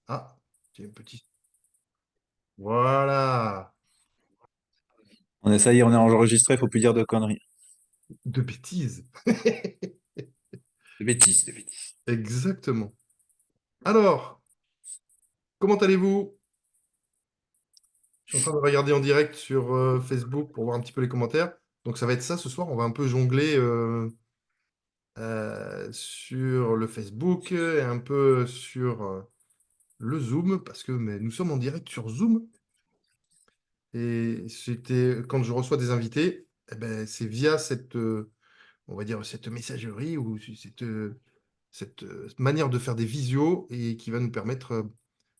Ah, j'ai une petite. Voilà. Ça y est, on est enregistré, faut plus dire de conneries. De bêtises. De bêtises, de bêtises. Exactement. Alors, comment allez-vous? Je suis en train de regarder en direct sur Facebook pour voir un petit peu les commentaires. Donc ça va être ça ce soir. On va un peu jongler sur le Facebook et un peu sur le Zoom parce que mais nous sommes en direct sur Zoom. Et c'était quand je reçois des invités, eh ben, c'est via cette, on va dire, cette messagerie ou cette manière de faire des visios et qui va nous permettre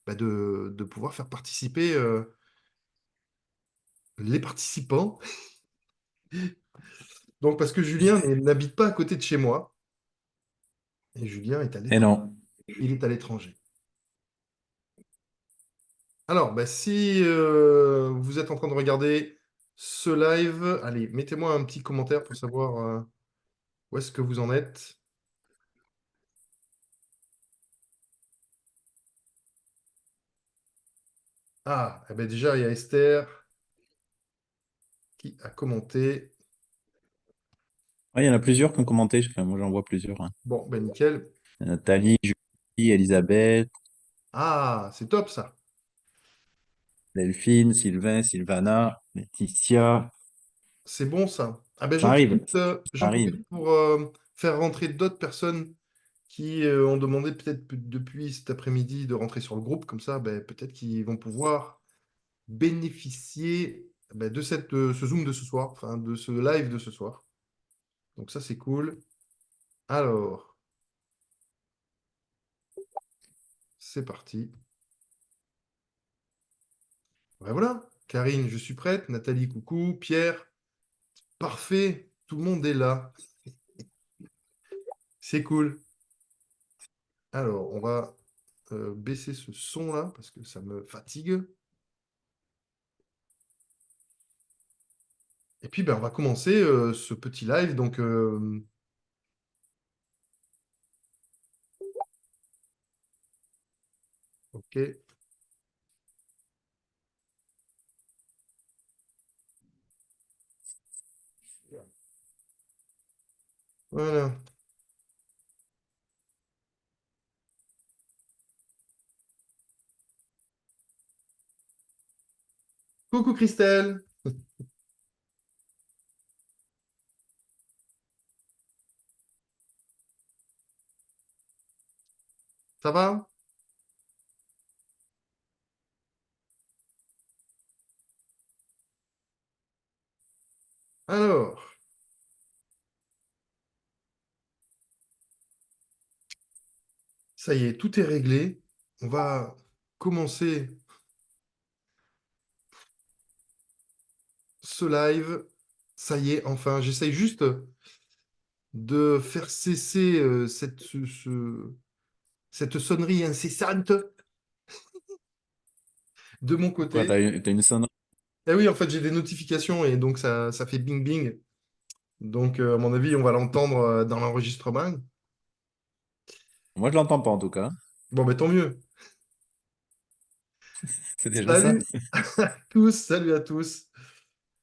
bah, de pouvoir faire participer les participants. Donc, parce que Julien n'habite pas à côté de chez moi et Julien est à Et l'étranger. non. Il est à l'étranger. Alors, bah, si vous êtes en train de regarder ce live, allez, mettez-moi un petit commentaire pour savoir où est-ce que vous en êtes. Ah, eh ben déjà, il y a Esther qui a commenté. Ouais, il y en a plusieurs qui ont commenté. Enfin, moi, j'en vois plusieurs, hein. Bon, ben nickel. Nathalie, Julie, Elisabeth, Ah, c'est top ça. Delphine, Sylvain, Sylvana, Laetitia. C'est bon ça. Ah ben Ça arrive, ça j'en arrive. profite pour faire rentrer d'autres personnes qui ont demandé peut-être depuis cet après-midi de rentrer sur le groupe. Comme ça, ben, peut-être qu'ils vont pouvoir bénéficier ben, de ce Zoom de ce soir, enfin de ce live de ce soir. Donc ça, c'est cool. Alors, c'est parti. Ben voilà. Karine, je suis prête. Nathalie, coucou. Pierre, parfait. Tout le monde est là. C'est cool. Alors, on va baisser ce son-là parce que ça me fatigue. Et puis, ben, on va commencer ce petit live. Donc, ok. Voilà. Coucou Christelle, ça va? Alors, ça y est, tout est réglé. On va commencer ce live. Ça y est, enfin, j'essaye juste de faire cesser cette sonnerie incessante de mon Pourquoi côté. t'as une sonnerie? Eh oui, en fait, j'ai des notifications et donc ça fait bing bing. Donc, à mon avis, on va l'entendre dans l'enregistrement. Moi, je l'entends pas en tout cas. Bon, ben tant mieux. C'est déjà ça. Salut à tous, salut à tous.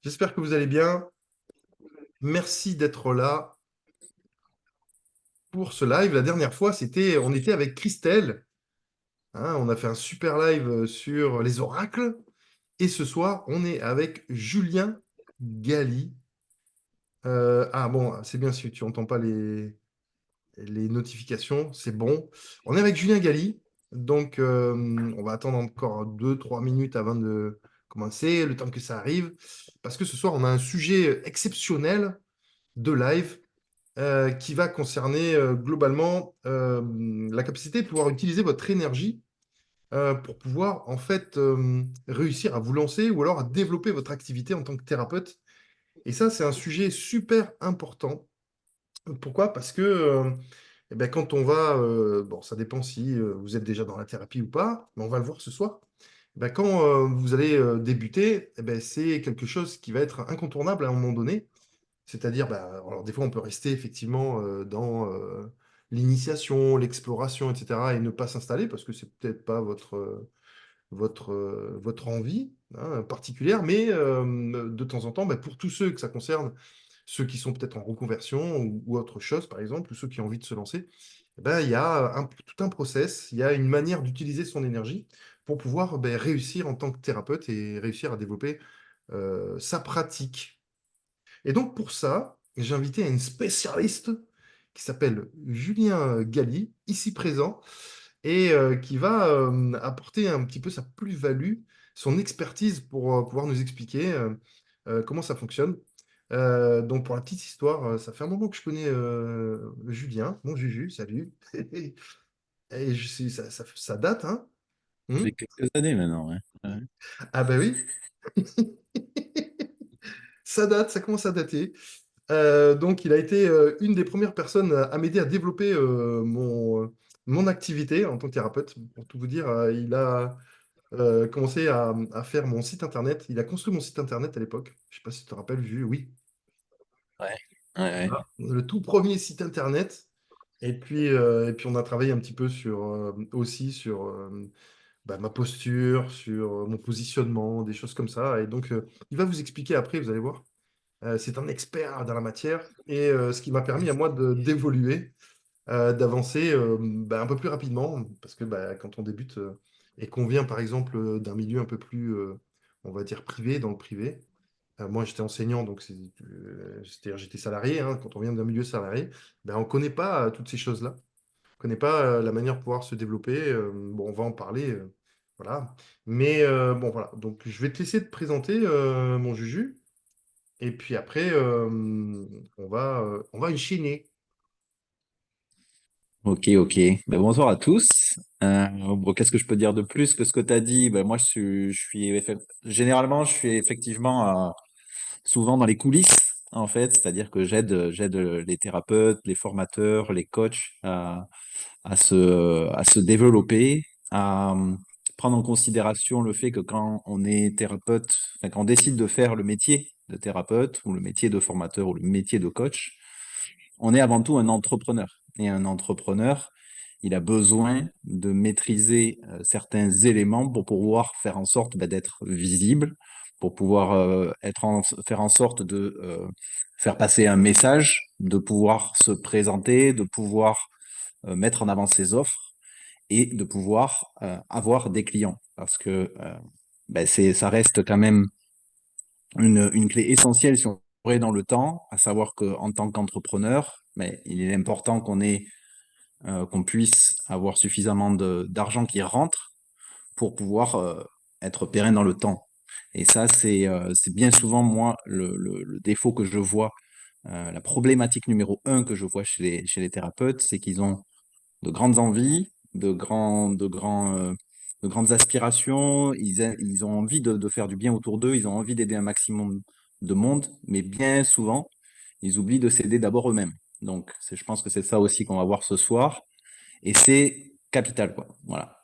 J'espère que vous allez bien. Merci d'être là pour ce live. La dernière fois, on était avec Christelle, hein, on a fait un super live sur les oracles. Et ce soir, on est avec Julien Galli. Ah bon, c'est bien si tu n'entends pas les notifications, c'est bon. On est avec Julien Galli. Donc, on va attendre encore 2, 3 minutes avant de commencer, le temps que ça arrive. Parce que ce soir, on a un sujet exceptionnel de live qui va concerner globalement la capacité de pouvoir utiliser votre énergie pour pouvoir en fait réussir à vous lancer ou alors à développer votre activité en tant que thérapeute. Et ça, c'est un sujet super important. Pourquoi? Parce que eh ben, quand on va, bon, ça dépend si vous êtes déjà dans la thérapie ou pas, mais on va le voir ce soir. Eh ben, quand vous allez débuter, eh ben, c'est quelque chose qui va être incontournable à un moment donné. C'est-à-dire, bah, alors des fois, on peut rester effectivement dans l'initiation, l'exploration, etc., et ne pas s'installer parce que c'est peut-être pas votre envie hein, particulière, mais de temps en temps, bah, pour tous ceux que ça concerne, ceux qui sont peut-être en reconversion ou autre chose, par exemple, ou ceux qui ont envie de se lancer, eh ben, il y a tout un process, il y a une manière d'utiliser son énergie pour pouvoir ben, réussir en tant que thérapeute et réussir à développer sa pratique. Et donc pour ça, j'ai invité un spécialiste qui s'appelle Julien Galli, ici présent, et qui va apporter un petit peu sa plus-value, son expertise pour pouvoir nous expliquer comment ça fonctionne. Donc pour la petite histoire, ça fait un moment que je connais Julien. Bon Juju, salut. Et ça date, hein? Ça Hmm. fait quelques années maintenant, ouais. Ouais. Ah bah oui, ça date, ça commence à dater. Donc, il a été une des premières personnes à m'aider à développer mon activité en tant que thérapeute. Pour tout vous dire, il a commencé à faire mon site internet. Il a construit mon site internet à l'époque. Je ne sais pas si tu te rappelles, vu, oui. Ouais. Ouais, ouais. Voilà. Le tout premier site internet. Et puis, on a travaillé un petit peu aussi sur bah, ma posture, sur mon positionnement, des choses comme ça. Et donc, il va vous expliquer après, vous allez voir. C'est un expert dans la matière et ce qui m'a permis à moi d'évoluer, d'avancer bah, un peu plus rapidement parce que bah, quand on débute et qu'on vient par exemple d'un milieu un peu plus, on va dire, privé, dans le privé. Moi j'étais enseignant donc c'est-à-dire j'étais salarié. Hein. Quand on vient d'un milieu salarié, ben, on ne connaît pas toutes ces choses-là. On ne connaît pas la manière de pouvoir se développer. Bon, on va en parler. Voilà. Mais bon, voilà. Donc je vais te laisser te présenter, mon Juju. Et puis après, on va enchaîner. Ok, ok. Ben, bonsoir à tous. Bon, qu'est-ce que je peux dire de plus que ce que tu as dit? Ben, moi, généralement, je suis effectivement souvent dans les coulisses, en fait. C'est-à-dire que j'aide les thérapeutes, les formateurs, les coachs à se développer, à prendre en considération le fait que quand on est thérapeute, enfin, quand on décide de faire le métier de thérapeute ou le métier de formateur ou le métier de coach, on est avant tout un entrepreneur. Et un entrepreneur, il a besoin de maîtriser certains éléments pour pouvoir faire en sorte d'être visible, pour pouvoir faire en sorte de faire passer un message, de pouvoir se présenter, de pouvoir mettre en avant ses offres et de pouvoir avoir des clients. Parce que ça reste quand même une clé essentielle si on est dans le temps, à savoir qu'en tant qu'entrepreneur, mais il est important qu'on puisse avoir suffisamment d'argent qui rentre pour pouvoir être pérenne dans le temps. Et ça, c'est bien souvent, moi, le défaut que je vois, la problématique numéro un que je vois chez les thérapeutes, c'est qu'ils ont de grandes envies, de grandes aspirations. Ils ont envie de faire du bien autour d'eux, ils ont envie d'aider un maximum de monde, mais bien souvent, ils oublient de s'aider d'abord eux-mêmes. Donc, je pense que c'est ça aussi qu'on va voir ce soir. Et c'est capital, quoi. Voilà.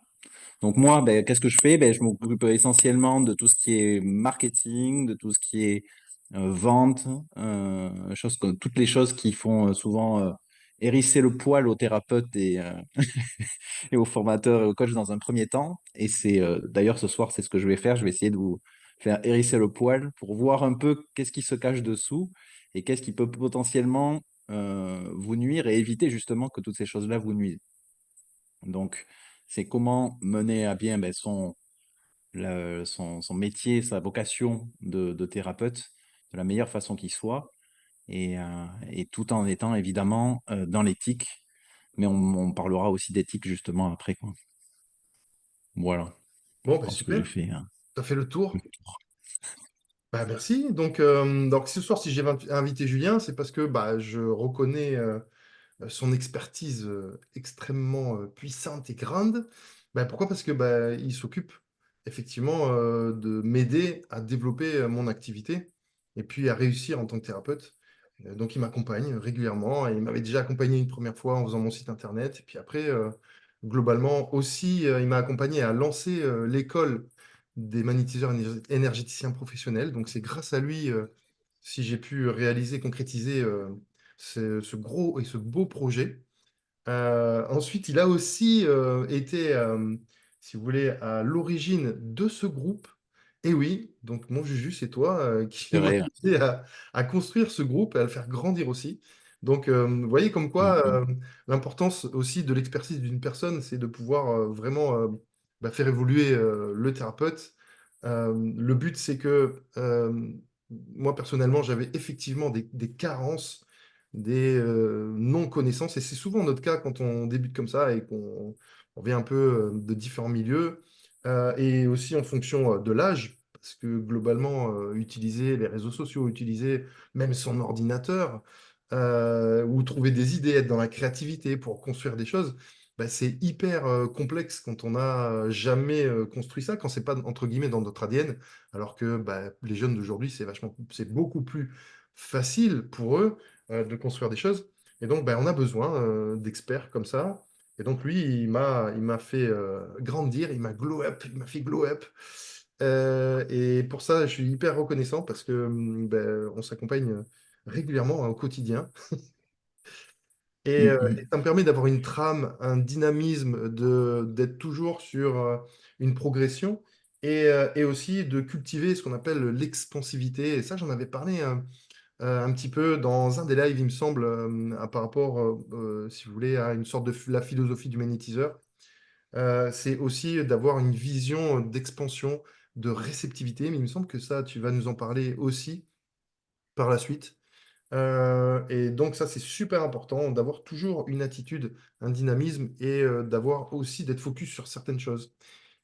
Donc moi, ben, qu'est-ce que je fais? Ben, je m'occupe essentiellement de tout ce qui est marketing, de tout ce qui est vente, toutes les choses qui font souvent hérisser le poil aux thérapeutes et aux formateurs et aux coachs dans un premier temps. Et c'est d'ailleurs ce soir, c'est ce que je vais faire. Je vais essayer de vous faire hérisser le poil pour voir un peu qu'est-ce qui se cache dessous et qu'est-ce qui peut potentiellement vous nuire et éviter justement que toutes ces choses-là vous nuisent. Donc, c'est comment mener à bien ben, son métier, sa vocation de thérapeute de la meilleure façon qui soit, et tout en étant évidemment dans l'éthique, mais on parlera aussi d'éthique justement après, quoi. Voilà, Bon, je bah, pense que j'ai super. fait Tu as fait le le tour. tour. Bah, merci. Donc ce soir, si j'ai invité Julien, c'est parce que bah, je reconnais son expertise extrêmement puissante et grande. Bah, pourquoi? Parce que bah, il s'occupe effectivement de m'aider à développer mon activité et puis à réussir en tant que thérapeute. Donc il m'accompagne régulièrement et il m'avait déjà accompagné une première fois en faisant mon site internet. Et puis après, globalement aussi, il m'a accompagné à lancer l'école des magnétiseurs énergéticiens professionnels. Donc c'est grâce à lui si j'ai pu réaliser, concrétiser ce gros et ce beau projet. Ensuite, il a aussi été, si vous voulez, à l'origine de ce groupe. Et oui, donc mon Juju, c'est toi qui C'est m'a vrai. aidé à construire ce groupe et à le faire grandir aussi. Donc, vous voyez comme Mm, quoi mm. l'importance aussi de l'expertise d'une personne, c'est de pouvoir vraiment faire évoluer le thérapeute. Le but, c'est que moi, personnellement, j'avais effectivement des carences, des non-connaissances. Et c'est souvent notre cas quand on débute comme ça et qu'on vient un peu de différents milieux. Et aussi en fonction de l'âge, parce que globalement, utiliser les réseaux sociaux, utiliser même son ordinateur, ou trouver des idées, être dans la créativité pour construire des choses, bah, c'est hyper complexe quand on n'a jamais construit ça, quand c'est pas entre guillemets dans notre ADN, alors que bah, les jeunes d'aujourd'hui, c'est beaucoup plus facile pour eux de construire des choses. Et donc, bah, on a besoin d'experts comme ça. Et donc, lui, il m'a fait grandir, il m'a glow up, il m'a fait glow up. Et pour ça, je suis hyper reconnaissant parce que ben, on s'accompagne régulièrement hein, au quotidien. Mm, Et mm. ça me permet d'avoir une trame, un dynamisme, d'être toujours sur une progression et aussi de cultiver ce qu'on appelle l'expansivité. Et ça, j'en avais parlé un petit peu dans un des lives, il me semble, par rapport, si vous voulez, à une sorte la philosophie du magnétiseur. C'est aussi d'avoir une vision d'expansion, de réceptivité. Mais il me semble que ça, tu vas nous en parler aussi par la suite. Et donc ça, c'est super important d'avoir toujours une attitude, un dynamisme et d'avoir aussi d'être focus sur certaines choses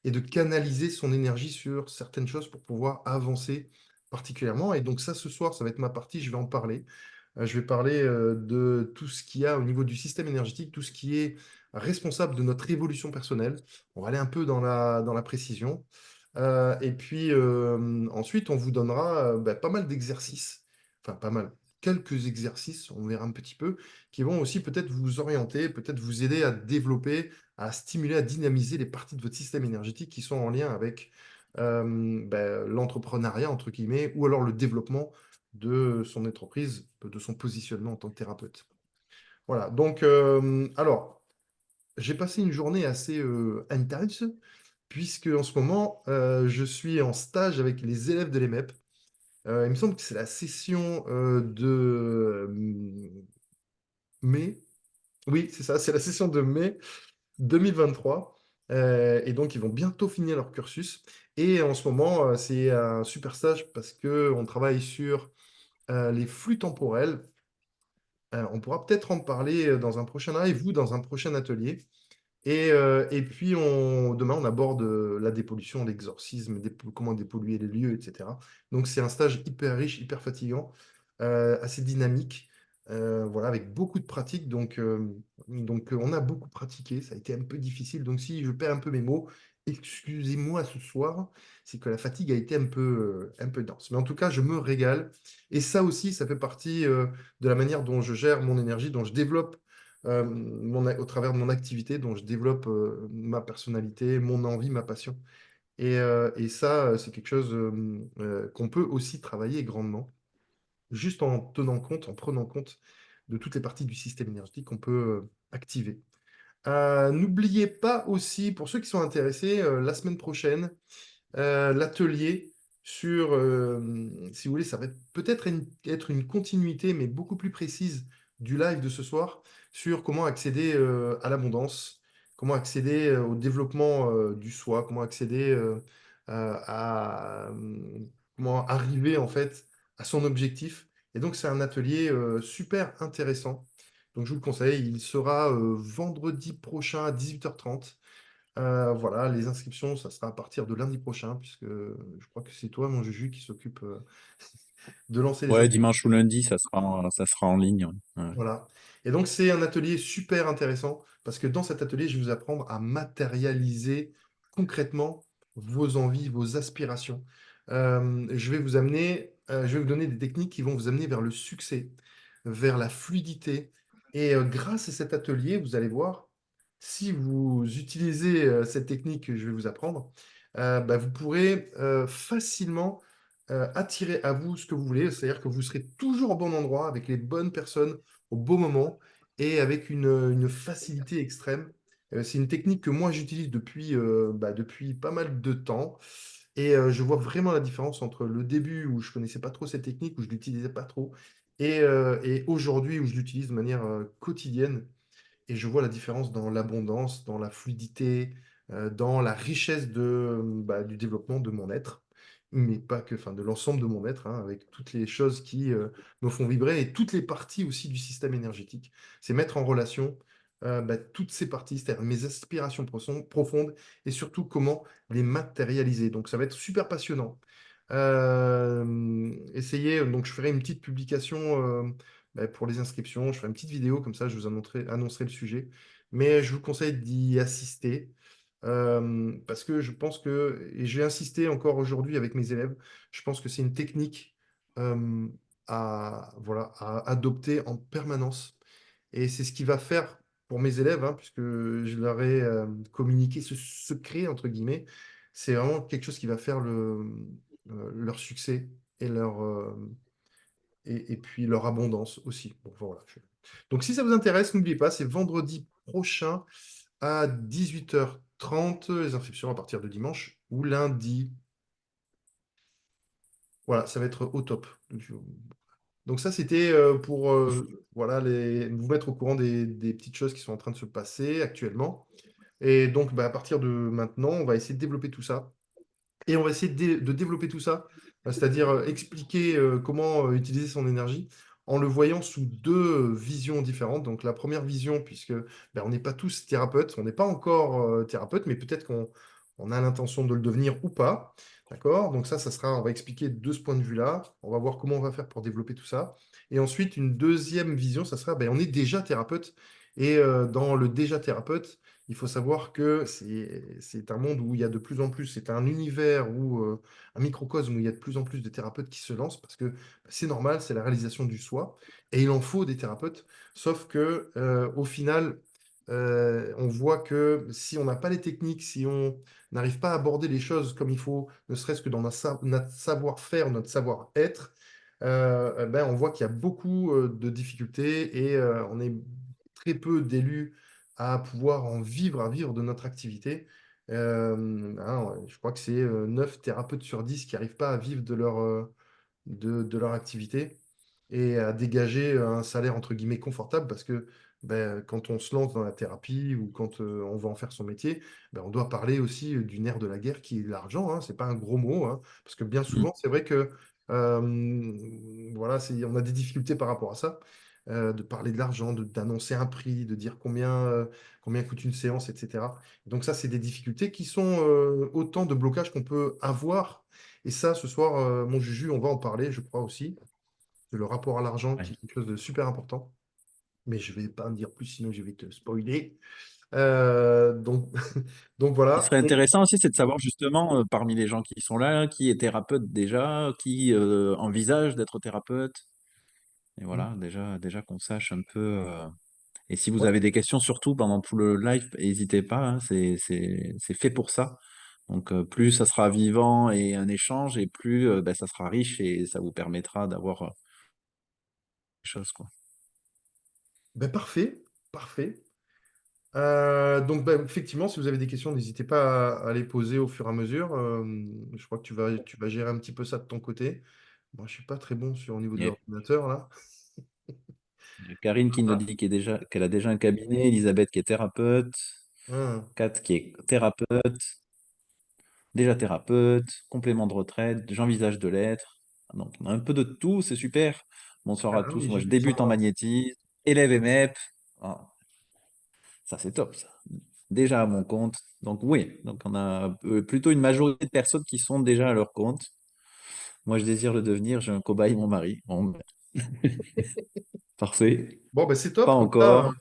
et de canaliser son énergie sur certaines choses pour pouvoir avancer particulièrement. Et donc ça, ce soir, ça va être ma partie, je vais en parler. Je vais parler de tout ce qu'il y a au niveau du système énergétique, tout ce qui est responsable de notre évolution personnelle. On va aller un peu dans la précision. Et puis ensuite, on vous donnera pas mal d'exercices, enfin pas mal, quelques exercices, on verra un petit peu, qui vont aussi peut-être vous orienter, peut-être vous aider à développer, à stimuler, à dynamiser les parties de votre système énergétique qui sont en lien avec l'entrepreneuriat, entre guillemets, ou alors le développement de son entreprise, de son positionnement en tant que thérapeute. Voilà, donc alors, j'ai passé une journée assez intense, puisque en ce moment, je suis en stage avec les élèves de l'EMEP. Il me semble que c'est la session de mai. Oui, c'est ça, c'est la session de mai 2023. Et donc, ils vont bientôt finir leur cursus. Et en ce moment, c'est un super stage parce qu'on travaille sur les flux temporels. On pourra peut-être en parler dans un prochain live ou dans un prochain atelier. Et puis, demain, on aborde la dépollution, l'exorcisme, comment dépolluer les lieux, etc. Donc, c'est un stage hyper riche, hyper fatigant, assez dynamique, voilà, avec beaucoup de pratique. Donc, on a beaucoup pratiqué. Ça a été un peu difficile. Donc, si je perds un peu mes mots, excusez-moi ce soir. C'est que la fatigue a été un peu dense. Mais en tout cas, je me régale. Et ça aussi, ça fait partie de la manière dont je gère mon énergie, dont je développe au travers de mon activité, dont je développe ma personnalité, mon envie, ma passion. Et ça, c'est quelque chose qu'on peut aussi travailler grandement, juste en tenant compte, en prenant compte de toutes les parties du système énergétique qu'on peut activer. N'oubliez pas aussi, pour ceux qui sont intéressés, la semaine prochaine, l'atelier sur, si vous voulez, ça va peut-être être une continuité, mais beaucoup plus précise du live de ce soir sur comment accéder à l'abondance, comment accéder au développement du soi, comment accéder comment arriver en fait à son objectif. Et donc, c'est un atelier super intéressant. Donc, je vous le conseille, il sera vendredi prochain à 18h30. Voilà, les inscriptions, ça sera à partir de lundi prochain, puisque je crois que c'est toi, mon Juju, qui s'occupe de lancer les Ouais, inscriptions. dimanche ou lundi, ça sera en ligne. Ouais. Ouais. Voilà. Et donc, c'est un atelier super intéressant, parce que dans cet atelier, je vais vous apprendre à matérialiser concrètement vos envies, vos aspirations. Je vais vous donner des techniques qui vont vous amener vers le succès, vers la fluidité. Et grâce à cet atelier, vous allez voir, si vous utilisez cette technique que je vais vous apprendre, vous pourrez facilement attirer à vous ce que vous voulez. C'est-à-dire que vous serez toujours au bon endroit, avec les bonnes personnes, au bon moment. et avec une facilité extrême. C'est une technique que moi j'utilise depuis pas mal de temps. Et je vois vraiment la différence entre le début où je connaissais pas trop cette technique, où je l'utilisais pas trop, et aujourd'hui où je l'utilise de manière quotidienne. Et je vois la différence dans l'abondance, dans la fluidité, dans la richesse du développement de mon être, mais pas que, enfin, de l'ensemble de mon être, hein, avec toutes les choses qui me font vibrer et toutes les parties aussi du système énergétique. C'est mettre en relation toutes ces parties, c'est-à-dire mes aspirations profondes et surtout comment les matérialiser. Donc ça va être super passionnant. Donc je ferai une petite publication pour les inscriptions. Je ferai une petite vidéo, comme ça je vous annoncerai le sujet. Mais je vous conseille d'y assister parce que je pense que, et j'ai insisté encore aujourd'hui avec mes élèves, je pense que c'est une technique euh, à adopter en permanence. Et c'est ce qui va faire pour mes élèves, hein, puisque je leur ai communiqué ce secret, entre guillemets, c'est vraiment quelque chose qui va faire leur succès et et puis leur abondance aussi. Bon, voilà. Donc si ça vous intéresse, n'oubliez pas, c'est vendredi prochain à 18h30, les inscriptions à partir de dimanche ou lundi. Voilà, ça va être au top. Donc ça, c'était pour voilà, vous mettre au courant des petites choses qui sont en train de se passer actuellement. Et donc, à partir de maintenant, on va essayer de développer tout ça. Et on va essayer de développer tout ça, c'est-à-dire expliquer comment utiliser son énergie en le voyant sous deux visions différentes. Donc la première vision, puisque on n'est pas tous thérapeutes, on n'est pas encore thérapeute, mais peut-être qu'on a l'intention de le devenir ou pas. D'accord? Donc ça sera, on va expliquer de ce point de vue-là. On va voir comment on va faire pour développer tout ça. Et ensuite, une deuxième vision, ça sera, on est déjà thérapeute. Et dans le déjà thérapeute, il faut savoir que c'est un monde où il y a de plus en plus, c'est un univers où, un microcosme où il y a de plus en plus de thérapeutes qui se lancent parce que c'est normal, c'est la réalisation du soi et il en faut des thérapeutes. Sauf que, au final, on voit que si on n'a pas les techniques, si on n'arrive pas à aborder les choses comme il faut, ne serait-ce que dans notre savoir-faire, notre savoir-être, on voit qu'il y a beaucoup de difficultés et on est très peu d'élus à pouvoir à vivre de notre activité. Je crois que c'est 9 thérapeutes sur 10 qui n'arrivent pas à vivre de leur activité et à dégager un salaire entre guillemets confortable parce que quand on se lance dans la thérapie ou quand on va en faire son métier, on doit parler aussi du nerf de la guerre qui est l'argent. Hein, c'est pas un gros mot, hein, parce que bien Mm. souvent, c'est vrai que voilà, on a des difficultés par rapport à ça. De parler de l'argent, d'annoncer un prix, de dire combien coûte une séance, etc. Donc ça, c'est des difficultés qui sont autant de blocages qu'on peut avoir. Et ça, ce soir, mon Juju, on va en parler, je crois aussi, de le rapport à l'argent, qui Ouais. est quelque chose de super important. Mais je vais pas en dire plus, sinon je vais te spoiler. Donc, donc Ce qui voilà. serait intéressant aussi, c'est de savoir justement, parmi les gens qui sont là, qui est thérapeute déjà, qui envisage d'être thérapeute. Et voilà, déjà qu'on sache un peu. Et si vous Ouais. avez des questions, surtout pendant tout le live, n'hésitez pas, hein, c'est fait pour ça. Donc, plus ça sera vivant et un échange, et plus ça sera riche et ça vous permettra d'avoir des choses, quoi. Parfait, parfait. Donc, effectivement, si vous avez des questions, n'hésitez pas à les poser au fur et à mesure. Je crois que tu vas gérer un petit peu ça de ton côté. Moi, je suis pas très bon au niveau de Et l'ordinateur, là. il y a Karine qui nous Ah, dit qu'elle a déjà un cabinet, Elisabeth qui est thérapeute, ah. Kat qui est thérapeute, déjà thérapeute, complément de retraite, j'envisage de l'être. Donc, on a un peu de tout, c'est super. Bonsoir à Ah tous. oui, Moi, j'ai je vu ça. débute en magnétisme, élève MEP. Ah, ça, c'est top, ça. Déjà à mon compte. Donc, oui. Donc, on a plutôt une majorité de personnes qui sont déjà à leur compte. Moi, je désire le devenir. J'ai un cobaye, mon mari. Bon, ben, parfait. Bon, c'est Pas top. Comme ça, encore.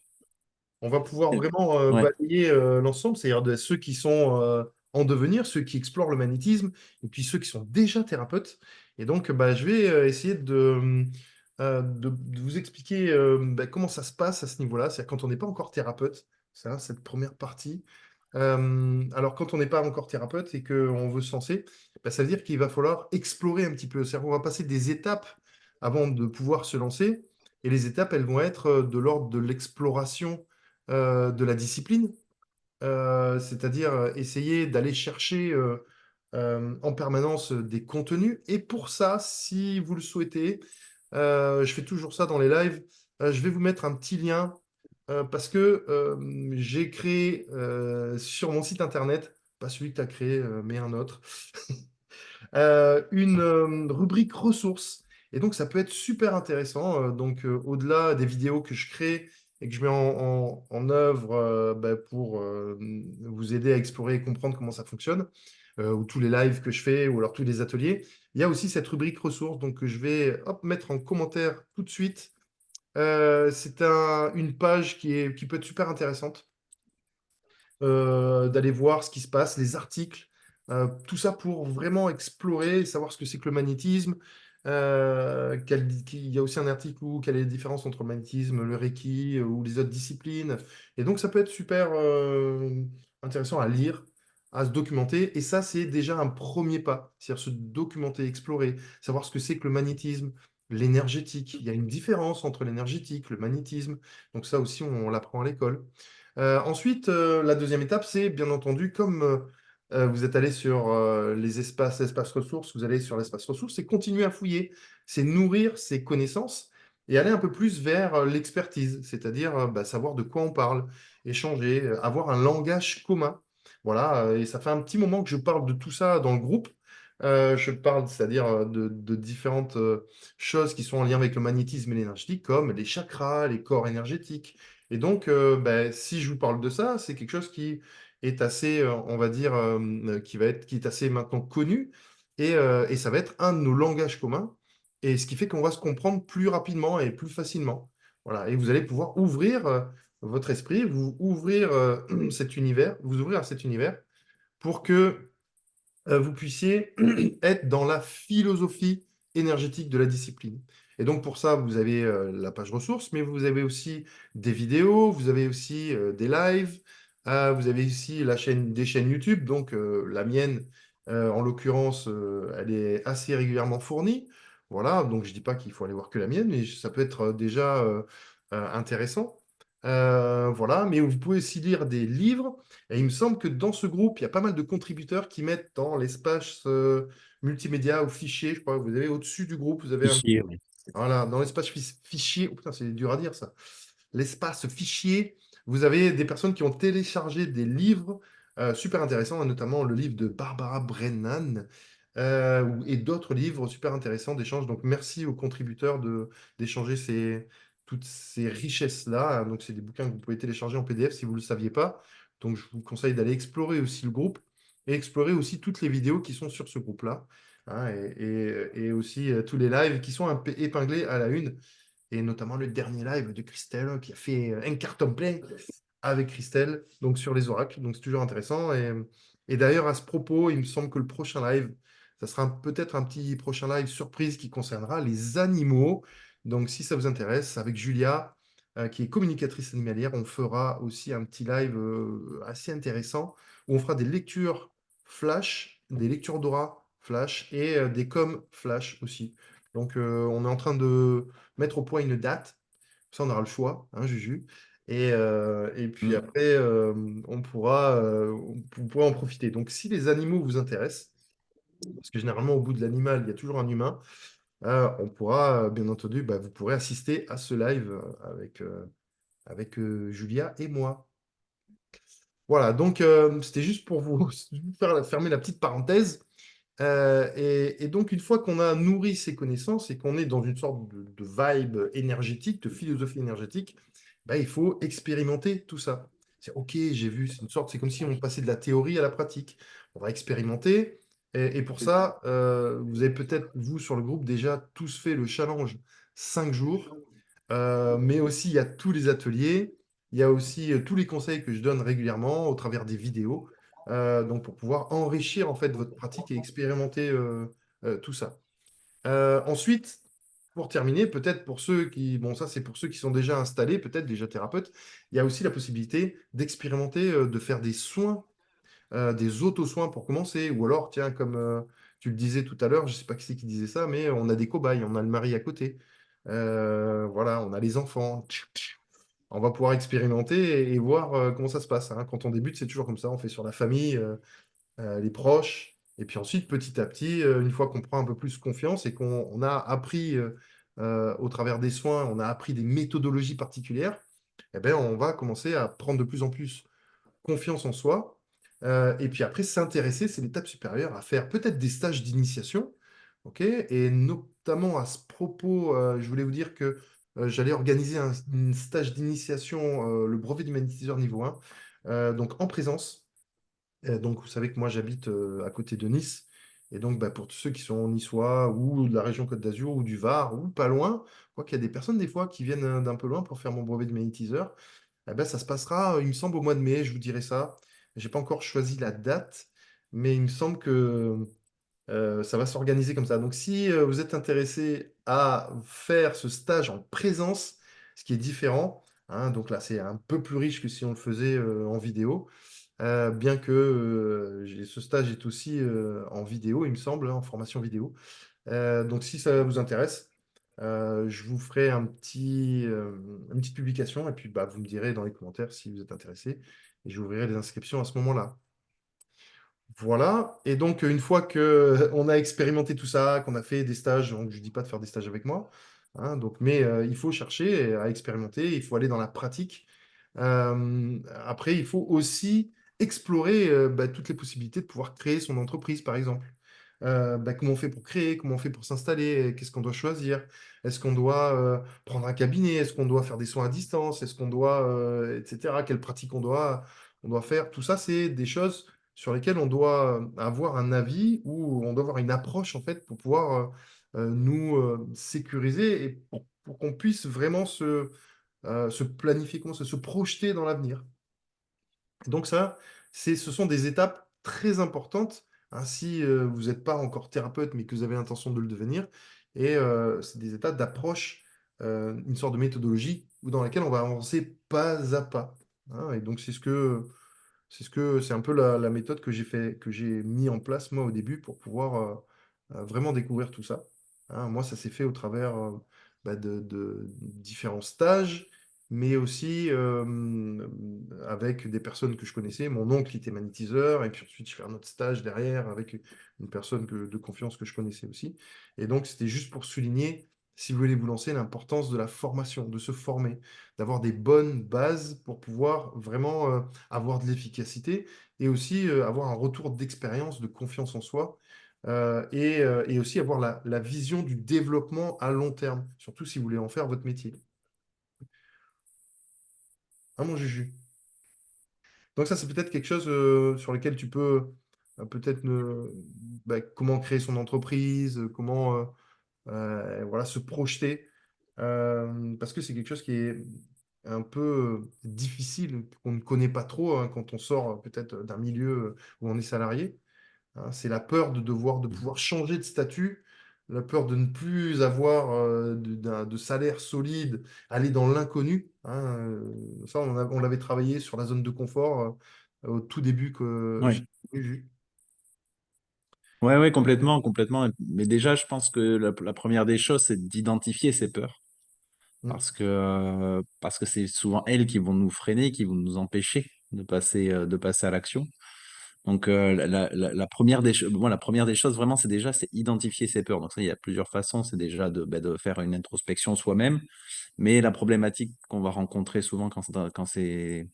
on va pouvoir vraiment Ouais. balayer l'ensemble, c'est-à-dire ceux qui sont en devenir, ceux qui explorent le magnétisme, et puis ceux qui sont déjà thérapeutes. Et donc, je vais essayer de vous expliquer comment ça se passe à ce niveau-là, c'est-à-dire quand on n'est pas encore thérapeute, c'est ça, cette première partie. Alors, quand on n'est pas encore thérapeute et qu'on veut se lancer, ça veut dire qu'il va falloir explorer un petit peu. C'est-à-dire qu'on va passer des étapes avant de pouvoir se lancer. Et les étapes, elles vont être de l'ordre de l'exploration de la discipline, c'est-à-dire essayer d'aller chercher en permanence des contenus. Et pour ça, si vous le souhaitez, je fais toujours ça dans les lives, je vais vous mettre un petit lien parce que j'ai créé sur mon site internet, pas celui que tu as créé, mais un autre, une rubrique ressources. Et donc, ça peut être super intéressant. Donc, au-delà des vidéos que je crée et que je mets en œuvre bah, pour vous aider à explorer et comprendre comment ça fonctionne, ou tous les lives que je fais, ou alors tous les ateliers, il y a aussi cette rubrique ressources. Donc, que je vais hop, mettre en commentaire tout de suite. C'est une page qui peut être super intéressante d'aller voir ce qui se passe, les articles, tout ça pour vraiment explorer, savoir ce que c'est que le magnétisme. Il y a aussi un article où quelle est la différence entre le magnétisme, le Reiki ou les autres disciplines. Et donc, ça peut être super intéressant à lire, à se documenter. Et ça, c'est déjà un premier pas. C'est-à-dire se documenter, explorer, savoir ce que c'est que le magnétisme, l'énergétique. Il y a une différence entre l'énergétique, le magnétisme. Donc, ça aussi, on l'apprend à l'école. Ensuite, la deuxième étape, c'est bien entendu, comme vous êtes allé sur espaces ressources, vous allez sur l'espace ressources, c'est continuer à fouiller, c'est nourrir ses connaissances et aller un peu plus vers l'expertise, c'est-à-dire bah, savoir de quoi on parle, échanger, avoir un langage commun. Voilà, et ça fait un petit moment que je parle de tout ça dans le groupe. Je parle, c'est-à-dire de différentes choses qui sont en lien avec le magnétisme et l'énergie, comme les chakras, les corps énergétiques. Et donc, ben, si je vous parle de ça, c'est quelque chose qui est assez, on va dire, qui est assez maintenant connu, et ça va être un de nos langages communs, et ce qui fait qu'on va se comprendre plus rapidement et plus facilement. Voilà, et vous allez pouvoir ouvrir votre esprit, vous ouvrir cet univers, vous ouvrir à cet univers pour que vous puissiez être dans la philosophie énergétique de la discipline. Et donc pour ça, vous avez la page ressources, mais vous avez aussi des vidéos, vous avez aussi des lives, vous avez aussi des chaînes YouTube, donc la mienne, en l'occurrence, elle est assez régulièrement fournie. Voilà, donc je dis pas qu'il faut aller voir que la mienne, mais ça peut être déjà intéressant. Voilà, mais vous pouvez aussi lire des livres. Et il me semble que dans ce groupe, il y a pas mal de contributeurs qui mettent dans l'espace multimédia ou fichier, je crois que vous avez au-dessus du groupe, vous avez un... Fichier, oui. Voilà, dans l'espace fichier, oh putain, c'est dur à dire ça. L'espace fichier, vous avez des personnes qui ont téléchargé des livres super intéressants, et notamment le livre de Barbara Brennan et d'autres livres super intéressants d'échange. Donc merci aux contributeurs d'échanger toutes ces richesses-là. Donc c'est des bouquins que vous pouvez télécharger en PDF si vous ne le saviez pas. Donc je vous conseille d'aller explorer aussi le groupe et explorer aussi toutes les vidéos qui sont sur ce groupe-là, hein, et aussi tous les lives qui sont épinglés à la une, et notamment le dernier live de Christelle qui a fait un carton plein avec Christelle, donc sur les oracles. Donc c'est toujours intéressant. Et d'ailleurs, à ce propos, il me semble que le prochain live, ça sera peut-être un petit prochain live surprise qui concernera les animaux. Donc si ça vous intéresse, avec Julia, qui est communicatrice animalière, on fera aussi un petit live assez intéressant où on fera des lectures flash, des lectures d'aura flash et des coms flash aussi. Donc on est en train de mettre au point une date. Ça, on aura le choix, hein, Juju. Et puis Mm. après, on pourra en profiter. Donc, si les animaux vous intéressent, parce que généralement, au bout de l'animal, il y a toujours un humain, on pourra, bien entendu, bah, vous pourrez assister à ce live avec Julia et moi. Voilà, donc c'était juste pour vous fermer la petite parenthèse. Et donc, une fois qu'on a nourri ces connaissances et qu'on est dans une sorte de vibe énergétique, de philosophie énergétique, bah, il faut expérimenter tout ça. C'est OK, j'ai vu, c'est comme si on passait de la théorie à la pratique. On va expérimenter. Et pour ça, vous avez peut-être, vous, sur le groupe, déjà tous fait le challenge 5 jours. Mais aussi, il y a tous les ateliers. Il y a aussi tous les conseils que je donne régulièrement au travers des vidéos. Donc pour pouvoir enrichir en fait votre pratique et expérimenter tout ça. Ensuite, pour terminer, peut-être pour ceux qui, bon ça c'est pour ceux qui sont déjà installés, peut-être déjà thérapeutes, il y a aussi la possibilité d'expérimenter, de faire des soins, des auto-soins pour commencer, ou alors tiens comme tu le disais tout à l'heure, je sais pas qui c'est qui disait ça, mais on a des cobayes, on a le mari à côté. Voilà, on a les enfants. On va pouvoir expérimenter et voir comment ça se passe, hein. Quand on débute, c'est toujours comme ça. On fait sur la famille, les proches. Et puis ensuite, petit à petit, une fois qu'on prend un peu plus confiance et qu'on a appris, au travers des soins, on a appris des méthodologies particulières, eh ben, on va commencer à prendre de plus en plus confiance en soi. Et puis après, s'intéresser, c'est l'étape supérieure, à faire peut-être des stages d'initiation. Ok. Et notamment à ce propos, je voulais vous dire que j'allais organiser un stage d'initiation, le brevet d'humanitiseur niveau 1, donc en présence. Donc, vous savez que moi, j'habite à côté de Nice. Et donc, bah, pour tous ceux qui sont niçois ou de la région Côte d'Azur ou du Var ou pas loin, je crois qu'il y a des personnes des fois qui viennent d'un peu loin pour faire mon brevet de magnétiseur. Eh ben, ça se passera, il me semble, au mois de mai, je vous dirai ça. J'ai pas encore choisi la date, mais il me semble que ça va s'organiser comme ça. Donc, si vous êtes intéressé à faire ce stage en présence, ce qui est différent, hein, donc là, c'est un peu plus riche que si on le faisait en vidéo. Bien que ce stage est aussi en vidéo, il me semble, hein, en formation vidéo. Donc, si ça vous intéresse, je vous ferai une petite publication et puis bah, vous me direz dans les commentaires si vous êtes intéressé et j'ouvrirai les inscriptions à ce moment-là. Voilà. Et donc, une fois que on a expérimenté tout ça, qu'on a fait des stages, donc je ne dis pas de faire des stages avec moi, hein, donc, mais il faut chercher à expérimenter, il faut aller dans la pratique. Après, il faut aussi explorer bah, toutes les possibilités de pouvoir créer son entreprise, par exemple. Bah, comment on fait pour créer, comment on fait pour s'installer, qu'est-ce qu'on doit choisir? Est-ce qu'on doit prendre un cabinet? Est-ce qu'on doit faire des soins à distance? Est-ce qu'on doit, etc. Quelles pratiques on doit faire? Tout ça, c'est des choses sur lesquelles on doit avoir un avis ou on doit avoir une approche en fait pour pouvoir nous sécuriser et pour qu'on puisse vraiment se planifier, se projeter dans l'avenir. Donc ça, ce sont des étapes très importantes, hein, si vous n'êtes pas encore thérapeute, mais que vous avez l'intention de le devenir. Et c'est des étapes d'approche, une sorte de méthodologie dans laquelle on va avancer pas à pas, hein. Et donc c'est un peu la méthode que j'ai mis en place moi au début pour pouvoir vraiment découvrir tout ça, hein. Moi, ça s'est fait au travers bah, de différents stages, mais aussi avec des personnes que je connaissais. Mon oncle était magnétiseur, et puis ensuite je fais un autre stage derrière avec une personne de confiance que je connaissais aussi. Et donc, c'était juste pour souligner, si vous voulez vous lancer, l'importance de la formation, de se former, d'avoir des bonnes bases pour pouvoir vraiment avoir de l'efficacité et aussi avoir un retour d'expérience, de confiance en soi, et aussi avoir la vision du développement à long terme, surtout si vous voulez en faire votre métier. Hein, mon Juju? Donc ça, c'est peut-être quelque chose sur lequel tu peux peut-être bah, comment créer son entreprise, comment voilà, se projeter, parce que c'est quelque chose qui est un peu difficile, qu'on ne connaît pas trop hein, quand on sort peut-être d'un milieu où on est salarié, hein. C'est la peur de pouvoir changer de statut, la peur de ne plus avoir de salaire solide, aller dans l'inconnu, hein. Ça, on l'avait travaillé sur la zone de confort au tout début que j'ai Ouais. vu. Ouais, ouais, complètement, complètement. Mais déjà, je pense que la première des choses, c'est d'identifier ces peurs. Mm. Parce que c'est souvent elles qui vont nous freiner, qui vont nous empêcher de passer à l'action. Donc, la première des choses, la première des choses, vraiment, c'est identifier ses peurs. Donc, ça, il y a plusieurs façons. C'est déjà de faire une introspection soi-même. Mais la problématique qu'on va rencontrer souvent quand c'est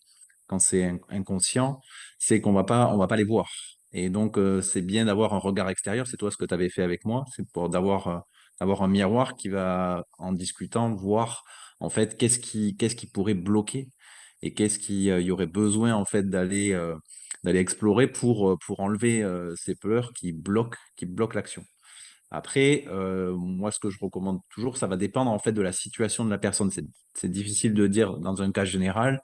inconscient, c'est on va pas les voir. Et donc, c'est bien d'avoir un regard extérieur. C'est toi ce que tu avais fait avec moi. C'est pour d'avoir un miroir qui va, en discutant, voir en fait qu'est-ce qui pourrait bloquer et qu'est-ce qui y aurait besoin en fait d'aller explorer pour enlever ces peurs qui bloquent l'action. Après, moi, ce que je recommande toujours, ça va dépendre en fait de la situation de la personne. C'est difficile de dire dans un cas général,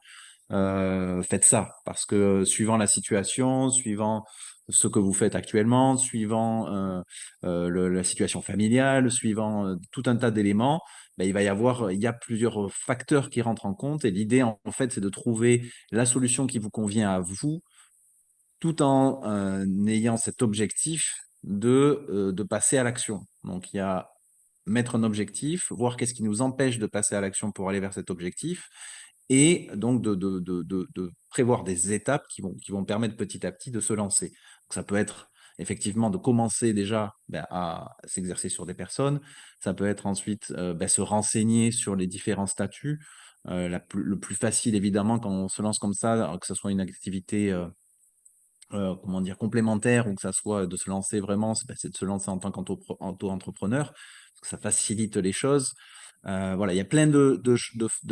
faites ça, parce que suivant la situation, suivant ce que vous faites actuellement, suivant la situation familiale, suivant tout un tas d'éléments, ben, il y a plusieurs facteurs qui rentrent en compte. Et l'idée, en fait, c'est de trouver la solution qui vous convient à vous, tout en ayant cet objectif de passer à l'action. Donc, il y a mettre un objectif, voir qu'est-ce qui nous empêche de passer à l'action pour aller vers cet objectif, et donc de prévoir des étapes qui vont permettre petit à petit de se lancer. Donc, ça peut être effectivement de commencer déjà à s'exercer sur des personnes, ça peut être ensuite se renseigner sur les différents statuts. Le plus facile, évidemment, quand on se lance comme ça, que ce soit une activité comment dire, complémentaire ou que ça soit de se lancer vraiment, c'est de se lancer en tant qu'auto-entrepreneur, parce que ça facilite les choses. Voilà, il y a plein de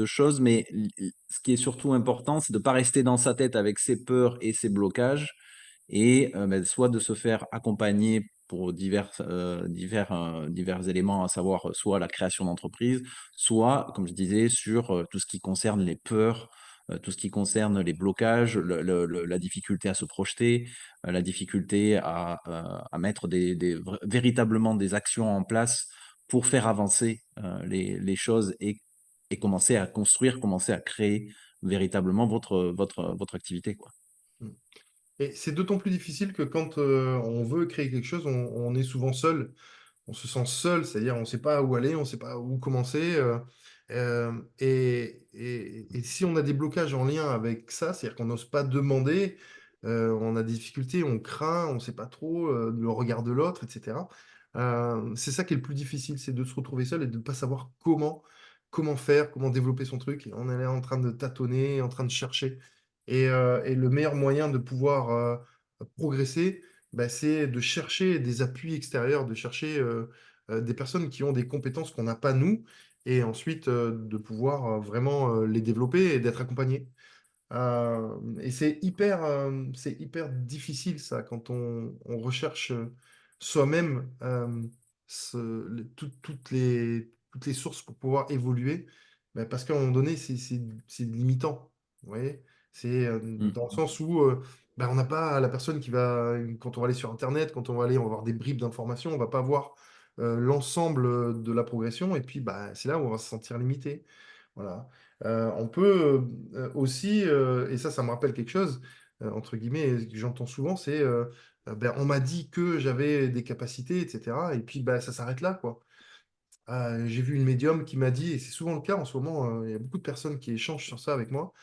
choses, mais ce qui est surtout important, c'est de ne pas rester dans sa tête avec ses peurs et ses blocages, et soit de se faire accompagner pour divers éléments, à savoir soit la création d'entreprise, soit, comme je disais, sur tout ce qui concerne les peurs, tout ce qui concerne les blocages, la difficulté à se projeter, la difficulté à mettre véritablement des actions en place pour faire avancer les choses, et commencer à construire, commencer à créer véritablement votre activité, quoi. Mm. Et c'est d'autant plus difficile que quand on veut créer quelque chose, on est souvent seul. On se sent seul, c'est-à-dire on ne sait pas où aller, on ne sait pas où commencer. Et si on a des blocages en lien avec ça, c'est-à-dire qu'on n'ose pas demander, on a des difficultés, on craint, on ne sait pas trop le regard de l'autre, etc. C'est ça qui est le plus difficile, c'est de se retrouver seul et de ne pas savoir comment faire, comment développer son truc. Et on est là en train de tâtonner, en train de chercher. Et le meilleur moyen de pouvoir progresser, bah, c'est de chercher des appuis extérieurs, de chercher des personnes qui ont des compétences qu'on n'a pas nous, et ensuite de pouvoir vraiment les développer et d'être accompagné. Et c'est hyper difficile ça quand on recherche soi-même toutes les sources pour pouvoir évoluer, mais parce qu'à un moment donné, c'est limitant. Vous voyez? C'est dans le Mm. sens où on n'a pas la personne qui va, quand on va aller sur Internet, quand on va aller, on va avoir des bribes d'informations, on va pas voir l'ensemble de la progression, et puis c'est là où on va se sentir limité. Voilà. On peut aussi, et ça me rappelle quelque chose, entre guillemets, que j'entends souvent, c'est on m'a dit que j'avais des capacités, etc. Et puis ça s'arrête là, quoi. J'ai vu une médium qui m'a dit, et c'est souvent le cas en ce moment, il y a beaucoup de personnes qui échangent sur ça avec moi.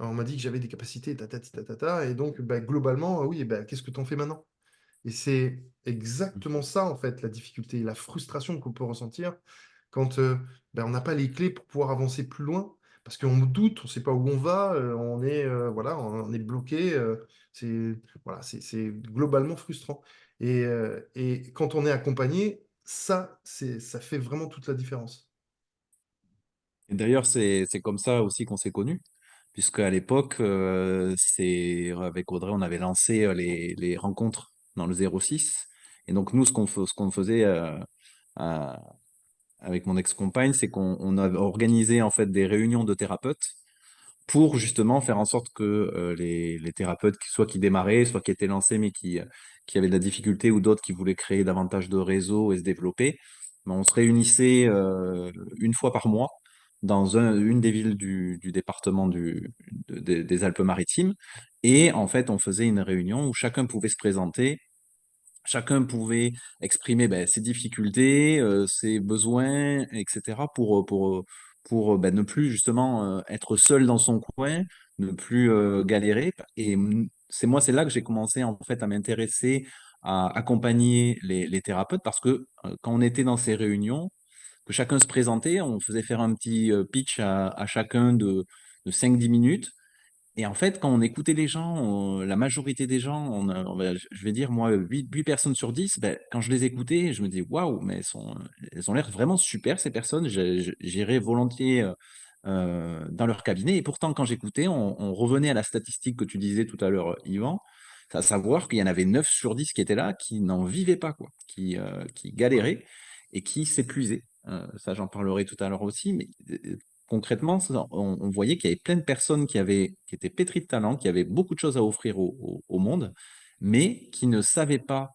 On m'a dit que j'avais des capacités, tatati, tatata, et donc globalement, oui, qu'est-ce que tu en fais maintenant? Et c'est exactement ça, en fait, la difficulté, la frustration qu'on peut ressentir quand on n'a pas les clés pour pouvoir avancer plus loin, parce qu'on doute, on ne sait pas où on va, voilà, on est bloqué. Voilà, c'est globalement frustrant. Et quand on est accompagné, ça fait vraiment toute la différence. Et d'ailleurs, c'est comme ça aussi qu'on s'est connus, puisque à l'époque, avec Audrey, on avait lancé les rencontres dans le 06. Et donc, nous, ce qu'on faisait euh, avec mon ex-compagne, c'est qu'on avait organisé en fait des réunions de thérapeutes pour justement faire en sorte que les thérapeutes, soit qui démarraient, soit qui étaient lancés, mais qui avaient de la difficulté, ou d'autres qui voulaient créer davantage de réseaux et se développer, on se réunissait une fois par mois dans une des villes du département des Alpes-Maritimes. Et en fait, on faisait une réunion où chacun pouvait se présenter. Chacun pouvait exprimer ses difficultés, ses besoins, etc., ne plus justement être seul dans son coin, ne plus galérer. Et c'est là que j'ai commencé en fait à m'intéresser à accompagner les thérapeutes, parce que quand on était dans ces réunions, que chacun se présentait, on faisait faire un petit pitch à chacun de 5-10 minutes. Et en fait, quand on écoutait les gens, la majorité des gens, je vais dire, moi, 8 personnes sur 10, quand je les écoutais, je me disais, waouh, mais elles ont l'air vraiment super, ces personnes. J'irais volontiers dans leur cabinet. Et pourtant, quand j'écoutais, on revenait à la statistique que tu disais tout à l'heure, Yvan, à savoir qu'il y en avait 9 sur 10 qui étaient là, qui n'en vivaient pas, quoi, qui galéraient et qui s'épuisaient. Ça, j'en parlerai tout à l'heure aussi, mais concrètement, on voyait qu'il y avait plein de personnes qui étaient pétries de talent, qui avaient beaucoup de choses à offrir au monde, mais qui ne savaient pas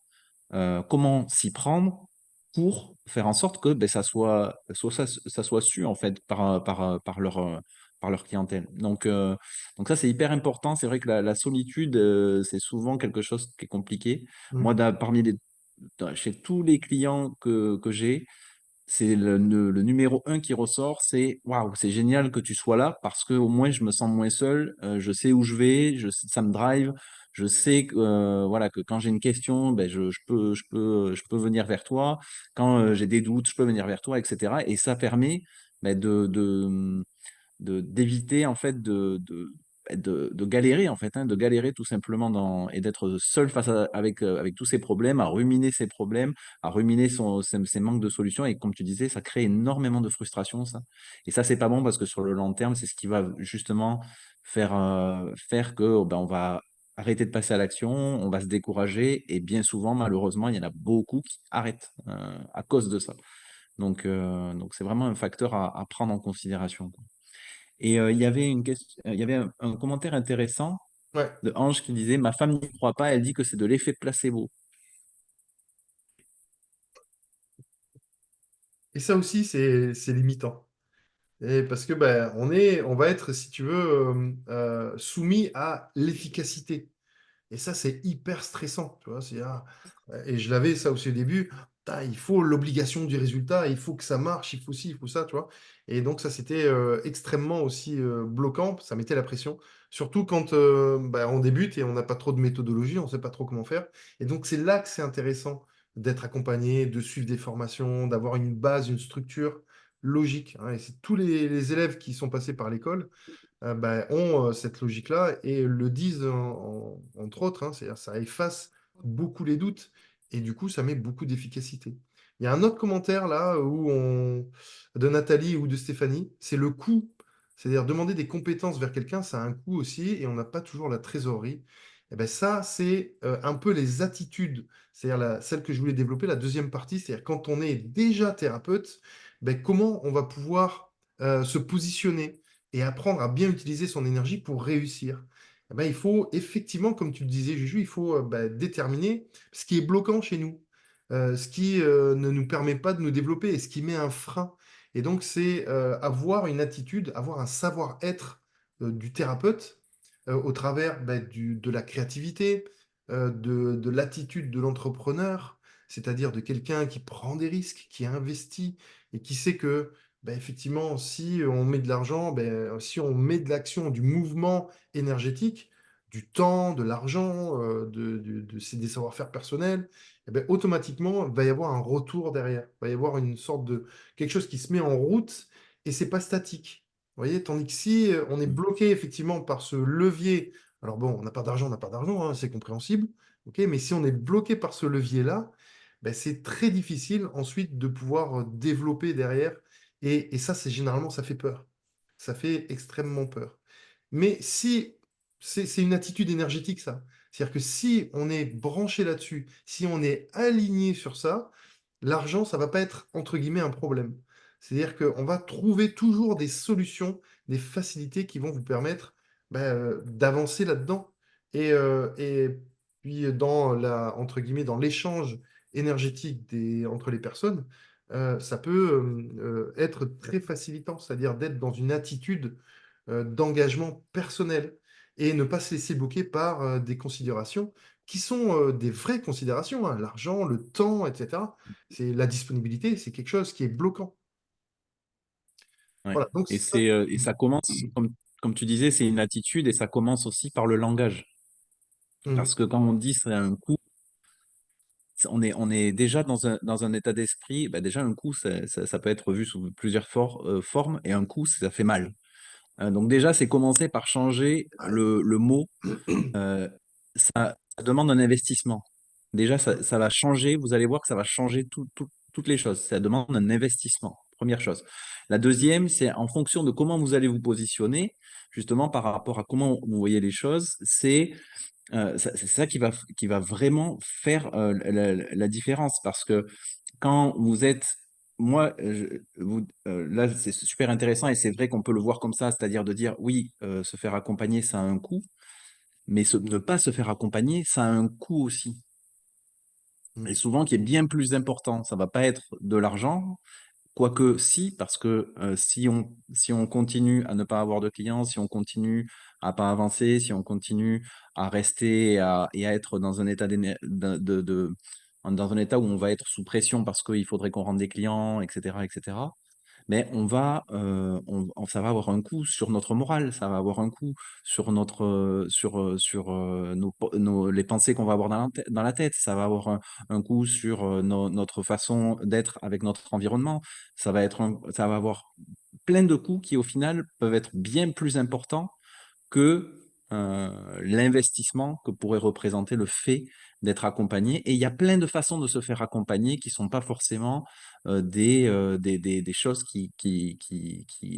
comment s'y prendre pour faire en sorte que ça soit su en fait par leur clientèle. Donc ça, c'est hyper important. C'est vrai que la solitude, c'est souvent quelque chose qui est compliqué. Mm. Moi, chez tous les clients que j'ai, c'est le numéro un qui ressort, c'est waouh, c'est génial que tu sois là parce que au moins je me sens moins seul, je sais où je vais, ça me drive, je sais que, voilà, que quand j'ai une question, ben je peux venir vers toi. Quand j'ai des doutes, je peux venir vers toi, etc. Et ça permet ben, d'éviter en fait de galérer en fait, hein, de galérer tout simplement et d'être seul avec tous ces problèmes, à ruminer ses problèmes, à ruminer ses manques de solutions. Et comme tu disais, ça crée énormément de frustration, ça. Et ça, c'est pas bon parce que sur le long terme, c'est ce qui va justement faire que ben, on va arrêter de passer à l'action, on va se décourager. Et bien souvent, malheureusement, il y en a beaucoup qui arrêtent à cause de ça. Donc c'est vraiment un facteur à prendre en considération, quoi. Et il y avait une question, il y avait un commentaire intéressant Ouais. de Ange qui disait: Ma femme n'y croit pas, elle dit que c'est de l'effet placebo. Et ça aussi, c'est limitant. Et parce que ben, on va être, si tu veux, soumis à l'efficacité. Et ça, c'est hyper stressant, tu vois. Et je l'avais ça aussi au début. Putain, il faut l'obligation du résultat, il faut que ça marche, il faut ci, il faut ça, tu vois. Et donc ça, c'était extrêmement aussi bloquant, ça mettait la pression. Surtout quand bah, on débute et on n'a pas trop de méthodologie, on ne sait pas trop comment faire. Et donc c'est là que c'est intéressant d'être accompagné, de suivre des formations, d'avoir une base, une structure logique, hein. Et c'est tous les élèves qui sont passés par l'école bah, ont cette logique-là et le disent entre autres, hein, c'est-à-dire ça efface beaucoup les doutes et du coup ça met beaucoup d'efficacité. Il y a un autre commentaire là de Nathalie ou de Stéphanie, c'est le coût. C'est-à-dire demander des compétences vers quelqu'un, ça a un coût aussi et on n'a pas toujours la trésorerie. Et ben ça, c'est un peu les attitudes, c'est-à-dire celle que je voulais développer, la deuxième partie, c'est-à-dire quand on est déjà thérapeute, ben, comment on va pouvoir se positionner et apprendre à bien utiliser son énergie pour réussir. Eh ben, il faut effectivement, comme tu le disais, Juju, il faut bah, déterminer ce qui est bloquant chez nous, ce qui ne nous permet pas de nous développer et ce qui met un frein. Et donc, c'est avoir une attitude, avoir un savoir-être du thérapeute au travers bah, de la créativité, de l'attitude de l'entrepreneur, c'est-à-dire de quelqu'un qui prend des risques, qui investit et qui sait que ben, effectivement, si on met de l'argent, ben, si on met de l'action, du mouvement énergétique, du temps, de l'argent, c'est des savoir-faire personnels, eh ben, automatiquement, il va y avoir un retour derrière. Il va y avoir une sorte de quelque chose qui se met en route et c'est pas statique. Vous voyez, tandis que si on est bloqué effectivement par ce levier, alors bon, on n'a pas d'argent, on n'a pas d'argent, hein, c'est compréhensible, ok, mais si on est bloqué par ce levier-là, ben, c'est très difficile ensuite de pouvoir développer derrière et ça, c'est généralement, ça fait peur. Ça fait extrêmement peur. Mais si c'est une attitude énergétique, ça. C'est-à-dire que si on est branché là-dessus, si on est aligné sur ça, l'argent, ça va pas être, entre guillemets, un problème. C'est-à-dire qu'on va trouver toujours des solutions, des facilités qui vont vous permettre d'avancer là-dedans. Et puis, entre guillemets, dans l'échange énergétique entre les personnes, ça peut être très facilitant, c'est-à-dire d'être dans une attitude d'engagement personnel et ne pas se laisser bloquer par des considérations qui sont des vraies considérations, hein, l'argent, le temps, etc. C'est la disponibilité, c'est quelque chose qui est bloquant. Ouais. Voilà, donc ça. Et ça commence, comme tu disais, c'est une attitude et ça commence aussi par le langage. Mhm. Parce que quand on dit c'est un coup, on est déjà dans un état d'esprit, bah déjà un coup, ça peut être vu sous plusieurs formes et un coup, ça fait mal. Donc déjà, c'est commencer par changer le mot. Euh, ça demande un investissement. Déjà, ça va changer, vous allez voir que ça va changer toutes les choses. Ça demande un investissement, première chose. La deuxième, c'est en fonction de comment vous allez vous positionner, justement par rapport à comment vous voyez les choses, c'est ça qui va vraiment faire la différence. Parce que quand vous êtes, moi, là, c'est super intéressant et c'est vrai qu'on peut le voir comme ça, c'est-à-dire de dire, oui, se faire accompagner, ça a un coût, mais ne pas se faire accompagner, ça a un coût aussi. Et Mhm. souvent qui est bien plus important. Ça va pas être de l'argent, quoique si, parce que si on continue à ne pas avoir de clients, si on continue à pas avancer, si on continue à rester et à être dans un état dans un état où on va être sous pression parce qu'il faudrait qu'on rende des clients, etc., etc. Mais ça va avoir un coût sur notre morale, ça va avoir un coût sur les pensées qu'on va avoir dans la tête, ça va avoir un coût sur notre façon d'être avec notre environnement, ça va avoir plein de coûts qui, au final, peuvent être bien plus importants que l'investissement que pourrait représenter le fait d'être accompagné. Et il y a plein de façons de se faire accompagner qui ne sont pas forcément des choses qui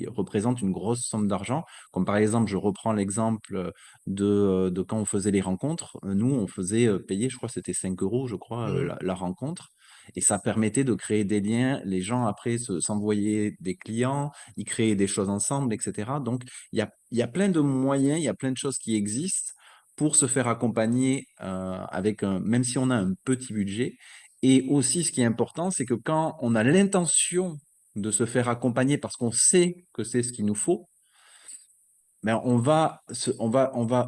représentent une grosse somme d'argent. Comme par exemple, je reprends l'exemple de quand on faisait les rencontres. Nous, on faisait payer, je crois que c'était 5 euros, je crois, Mhm. la rencontre. Et ça permettait de créer des liens. Les gens, après, s'envoyaient des clients, ils créaient des choses ensemble, etc. Donc, il y a plein de moyens, il y a plein de choses qui existent pour se faire accompagner même si on a un petit budget. Et aussi, ce qui est important, c'est que quand on a l'intention de se faire accompagner parce qu'on sait que c'est ce qu'il nous faut, ben on va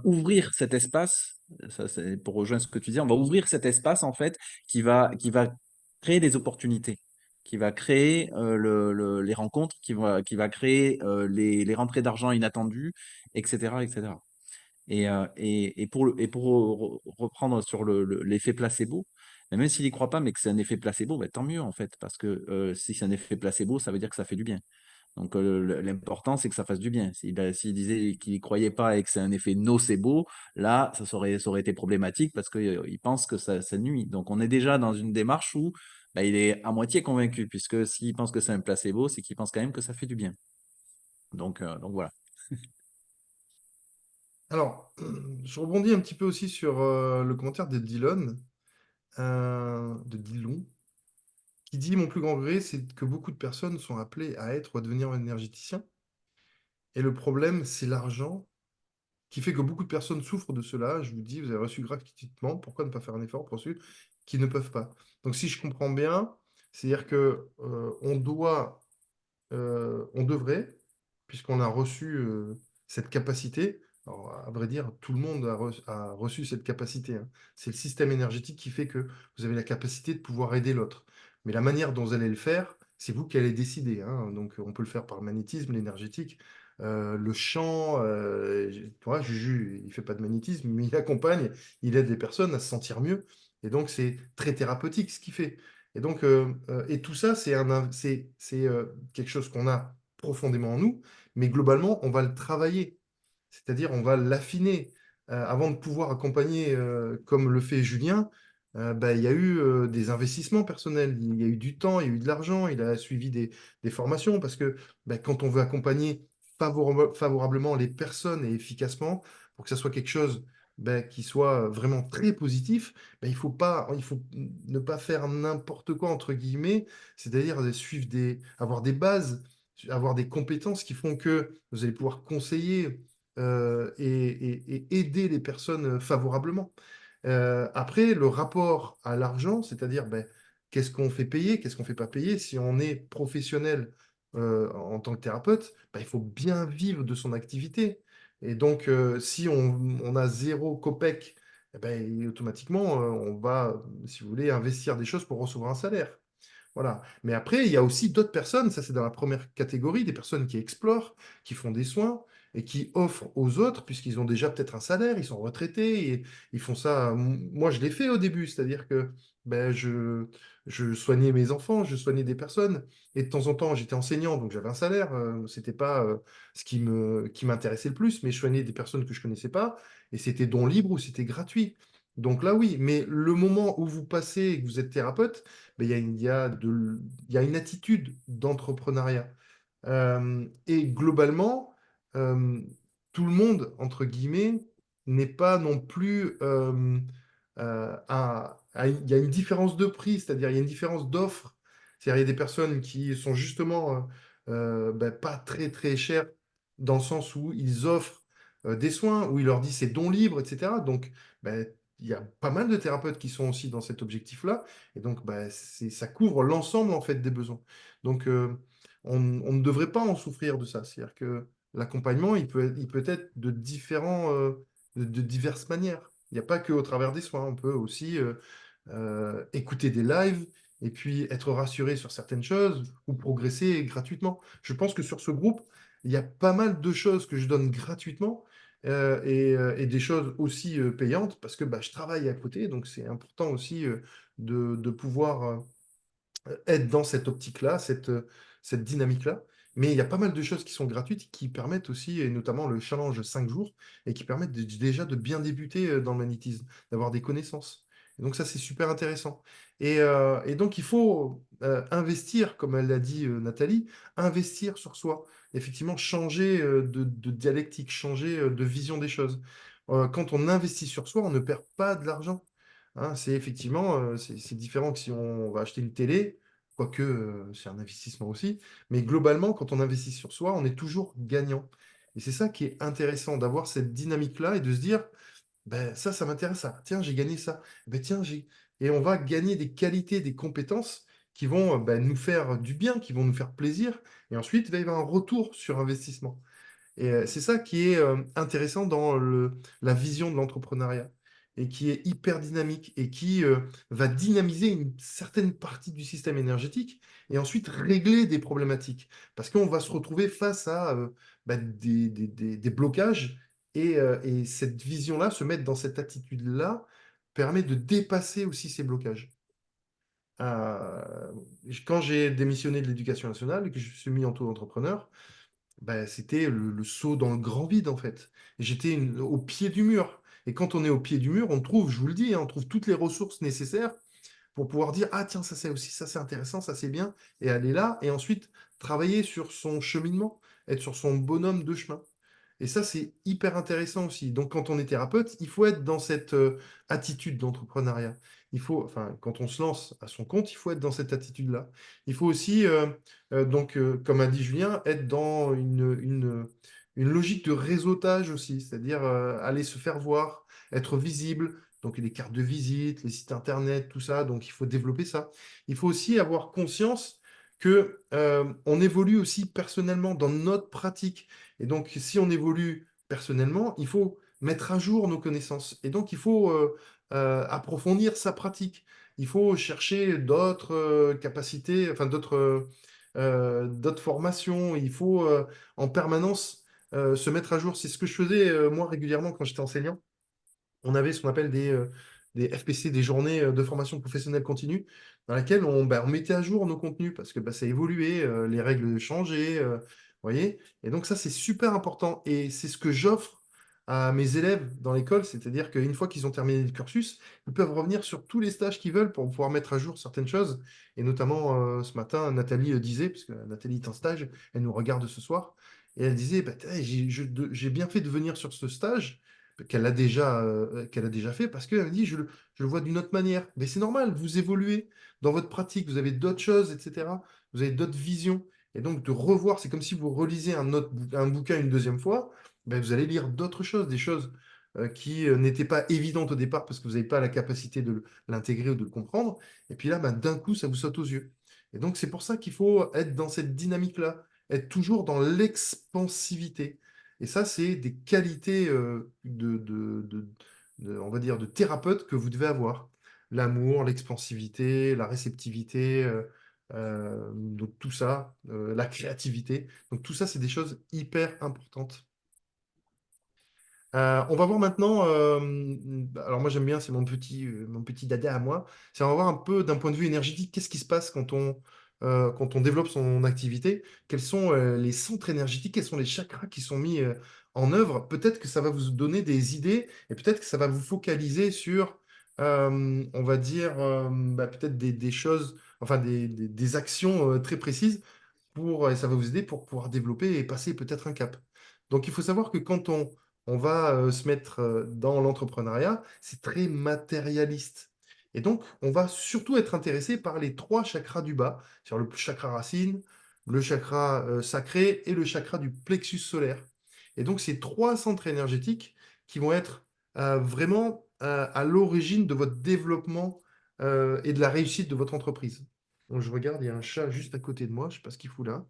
ouvrir cet espace. Ça, c'est pour rejoindre ce que tu dis, on va ouvrir cet espace en fait qui va créer des opportunités, qui va créer les rencontres, qui va créer les rentrées d'argent inattendues, etc., etc. Et pour reprendre sur l'effet placebo, ben même s'il n'y croit pas, mais que c'est un effet placebo, ben tant mieux en fait, parce que si c'est un effet placebo, ça veut dire que ça fait du bien. Donc, l'important, c'est que ça fasse du bien. S'il disait qu'il n'y croyait pas et que c'est un effet nocebo, là, ça aurait été problématique parce qu'il pense que ça nuit. Donc, on est déjà dans une démarche où bah, il est à moitié convaincu, puisque s'il pense que c'est un placebo, c'est qu'il pense quand même que ça fait du bien. Donc voilà. Alors, je rebondis un petit peu aussi sur le commentaire de Dillon, qui dit: Mon plus grand regret, c'est que beaucoup de personnes sont appelées à être ou à devenir énergéticiens. Et le problème, c'est l'argent qui fait que beaucoup de personnes souffrent de cela. Je vous dis, vous avez reçu gratuitement, pourquoi ne pas faire un effort pour ceux qui ne peuvent pas? Donc, si je comprends bien, c'est-à-dire que on devrait, puisqu'on a reçu cette capacité. Alors, à vrai dire, tout le monde a reçu cette capacité, hein. C'est le système énergétique qui fait que vous avez la capacité de pouvoir aider l'autre. Mais la manière dont vous allez le faire, c'est vous qui allez décider, hein. Donc, on peut le faire par le magnétisme, l'énergétique, le chant. Tu vois, Juju, il fait pas de magnétisme, mais il accompagne, il aide les personnes à se sentir mieux. Et donc, c'est très thérapeutique ce qu'il fait. Et donc, et tout ça, c'est quelque chose qu'on a profondément en nous, mais globalement, on va le travailler. C'est-à-dire, on va l'affiner. Avant de pouvoir accompagner, comme le fait Julien, bah, il y a eu des investissements personnels, il y a eu du temps, il y a eu de l'argent, il a suivi des formations, parce que bah, quand on veut accompagner favorablement les personnes et efficacement, pour que ça soit quelque chose bah, qui soit vraiment très positif, bah, il faut ne pas faire n'importe quoi, entre guillemets, c'est-à-dire avoir des bases, avoir des compétences qui font que vous allez pouvoir conseiller et aider les personnes favorablement. Après, le rapport à l'argent, c'est-à-dire ben, qu'est-ce qu'on fait payer, qu'est-ce qu'on ne fait pas payer, si on est professionnel en tant que thérapeute, ben, il faut bien vivre de son activité. Et donc, si on a zéro copec, eh ben, automatiquement, on va, si vous voulez, investir des choses pour recevoir un salaire. Voilà. Mais après, il y a aussi d'autres personnes, ça c'est dans la première catégorie, des personnes qui explorent, qui font des soins et qui offrent aux autres, puisqu'ils ont déjà peut-être un salaire, ils sont retraités, et ils font ça. Moi, je l'ai fait au début, c'est-à-dire que ben, je soignais mes enfants, je soignais des personnes, et de temps en temps, j'étais enseignant, donc j'avais un salaire. C'était pas ce qui m'intéressait le plus, mais je soignais des personnes que je connaissais pas, et c'était don libre ou c'était gratuit. Donc là, oui, mais le moment où vous passez et que vous êtes thérapeute, ben, il y a une attitude d'entrepreneuriat. Et globalement, euh, tout le monde, entre guillemets, n'est pas non plus il y a une différence de prix, c'est-à-dire il y a une différence d'offre. C'est-à-dire il y a des personnes qui sont justement ben, pas très très chères dans le sens où ils offrent des soins, où ils leur disent c'est don libre, etc. Donc, ben, il y a pas mal de thérapeutes qui sont aussi dans cet objectif-là. Et donc, bah, ça couvre l'ensemble en fait des besoins. Donc, on ne devrait pas en souffrir de ça. C'est-à-dire que l'accompagnement, il peut être de diverses manières. Il n'y a pas que au travers des soins. On peut aussi écouter des lives et puis être rassuré sur certaines choses ou progresser gratuitement. Je pense que sur ce groupe, il y a pas mal de choses que je donne gratuitement et des choses aussi payantes parce que bah, je travaille à côté, donc c'est important aussi de pouvoir être dans cette optique-là, cette dynamique-là. Mais il y a pas mal de choses qui sont gratuites qui permettent aussi, et notamment le challenge 5 jours, et qui permettent déjà de bien débuter dans le magnétisme, d'avoir des connaissances. Et donc ça, c'est super intéressant. Et donc il faut investir, comme elle l'a dit Nathalie, investir sur soi. Effectivement, changer de dialectique, changer de vision des choses. Quand on investit sur soi, on ne perd pas de l'argent. Hein, c'est effectivement, c'est différent que si on va acheter une télé, quoique c'est un investissement aussi. Mais globalement, quand on investit sur soi, on est toujours gagnant. Et c'est ça qui est intéressant, d'avoir cette dynamique-là et de se dire, ben, ça m'intéresse, ça. Tiens, j'ai gagné ça. Ben, tiens, j'ai... Et on va gagner des qualités, des compétences qui vont ben, nous faire du bien, qui vont nous faire plaisir. Et ensuite, il va y avoir un retour sur investissement. Et c'est ça qui est intéressant dans la vision de l'entrepreneuriat et qui est hyper dynamique et qui va dynamiser une certaine partie du système énergétique et ensuite régler des problématiques. Parce qu'on va se retrouver face à bah, des blocages et cette vision-là, se mettre dans cette attitude-là, permet de dépasser aussi ces blocages. Euh, Quand j'ai démissionné de l'éducation nationale et que je me suis mis en auto-entrepreneur, bah, c'était le saut dans le grand vide, en fait. J'étais au pied du mur. Et quand on est au pied du mur, on trouve, je vous le dis, hein, on trouve toutes les ressources nécessaires pour pouvoir dire, ah tiens, ça c'est aussi, ça c'est intéressant, ça c'est bien, et aller là, et ensuite travailler sur son cheminement, être sur son bonhomme de chemin. Et ça, c'est hyper intéressant aussi. Donc, quand on est thérapeute, il faut être dans cette attitude d'entrepreneuriat. Il faut, enfin, quand on se lance à son compte, il faut être dans cette attitude-là. Il faut aussi, comme a dit Julien, être dans une logique de réseautage aussi, c'est-à-dire aller se faire voir, être visible. Donc, les cartes de visite, les sites internet, tout ça. Donc, il faut développer ça. Il faut aussi avoir conscience que on évolue aussi personnellement dans notre pratique. Et donc, si on évolue personnellement, il faut mettre à jour nos connaissances. Et donc, il faut approfondir sa pratique. Il faut chercher d'autres capacités, enfin d'autres formations. Il faut en permanence se mettre à jour. C'est ce que je faisais moi régulièrement quand j'étais enseignant. On avait ce qu'on appelle des FPC, des journées de formation professionnelle continue, dans laquelle on mettait à jour nos contenus parce que bah, ça évoluait, les règles changeaient, vous voyez. Et donc ça, c'est super important. Et c'est ce que j'offre à mes élèves dans l'école, c'est-à-dire qu'une fois qu'ils ont terminé le cursus, ils peuvent revenir sur tous les stages qu'ils veulent pour pouvoir mettre à jour certaines choses. Et notamment, ce matin, Nathalie disait, parce que Nathalie est en stage, elle nous regarde ce soir, et elle disait, bah, j'ai bien fait de venir sur ce stage qu'elle a déjà fait parce qu'elle me dit je le vois d'une autre manière. Mais c'est normal, vous évoluez dans votre pratique, vous avez d'autres choses, etc. Vous avez d'autres visions. Et donc de revoir, c'est comme si vous relisez un bouquin une deuxième fois, ben, vous allez lire d'autres choses, des choses qui n'étaient pas évidentes au départ parce que vous n'avez pas la capacité de l'intégrer ou de le comprendre. Et puis là, ben, d'un coup, ça vous saute aux yeux. Et donc c'est pour ça qu'il faut être dans cette dynamique-là, être toujours dans l'expansivité. Et ça, c'est des qualités on va dire, de thérapeute que vous devez avoir. L'amour, l'expansivité, la réceptivité, donc tout ça, la créativité. Donc tout ça, c'est des choses hyper importantes. On va voir maintenant, alors moi j'aime bien, c'est mon petit dada à moi, c'est on va voir un peu d'un point de vue énergétique, qu'est-ce qui se passe quand on développe son activité, quels sont les centres énergétiques, quels sont les chakras qui sont mis en œuvre. Peut-être que ça va vous donner des idées et peut-être que ça va vous focaliser sur, on va dire, bah, peut-être des choses, enfin des actions très précises et ça va vous aider pour pouvoir développer et passer peut-être un cap. Donc, il faut savoir que quand on va se mettre dans l'entrepreneuriat, c'est très matérialiste. Et donc, on va surtout être intéressé par les trois chakras du bas, sur le chakra racine, le chakra sacré et le chakra du plexus solaire. Et donc, ces trois centres énergétiques qui vont être vraiment à l'origine de votre développement et de la réussite de votre entreprise. Donc, je regarde, il y a un chat juste à côté de moi, je ne sais pas ce qu'il fout là.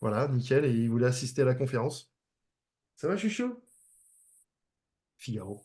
Voilà, nickel, et il voulait assister à la conférence. Ça va, Chucho? Figaro.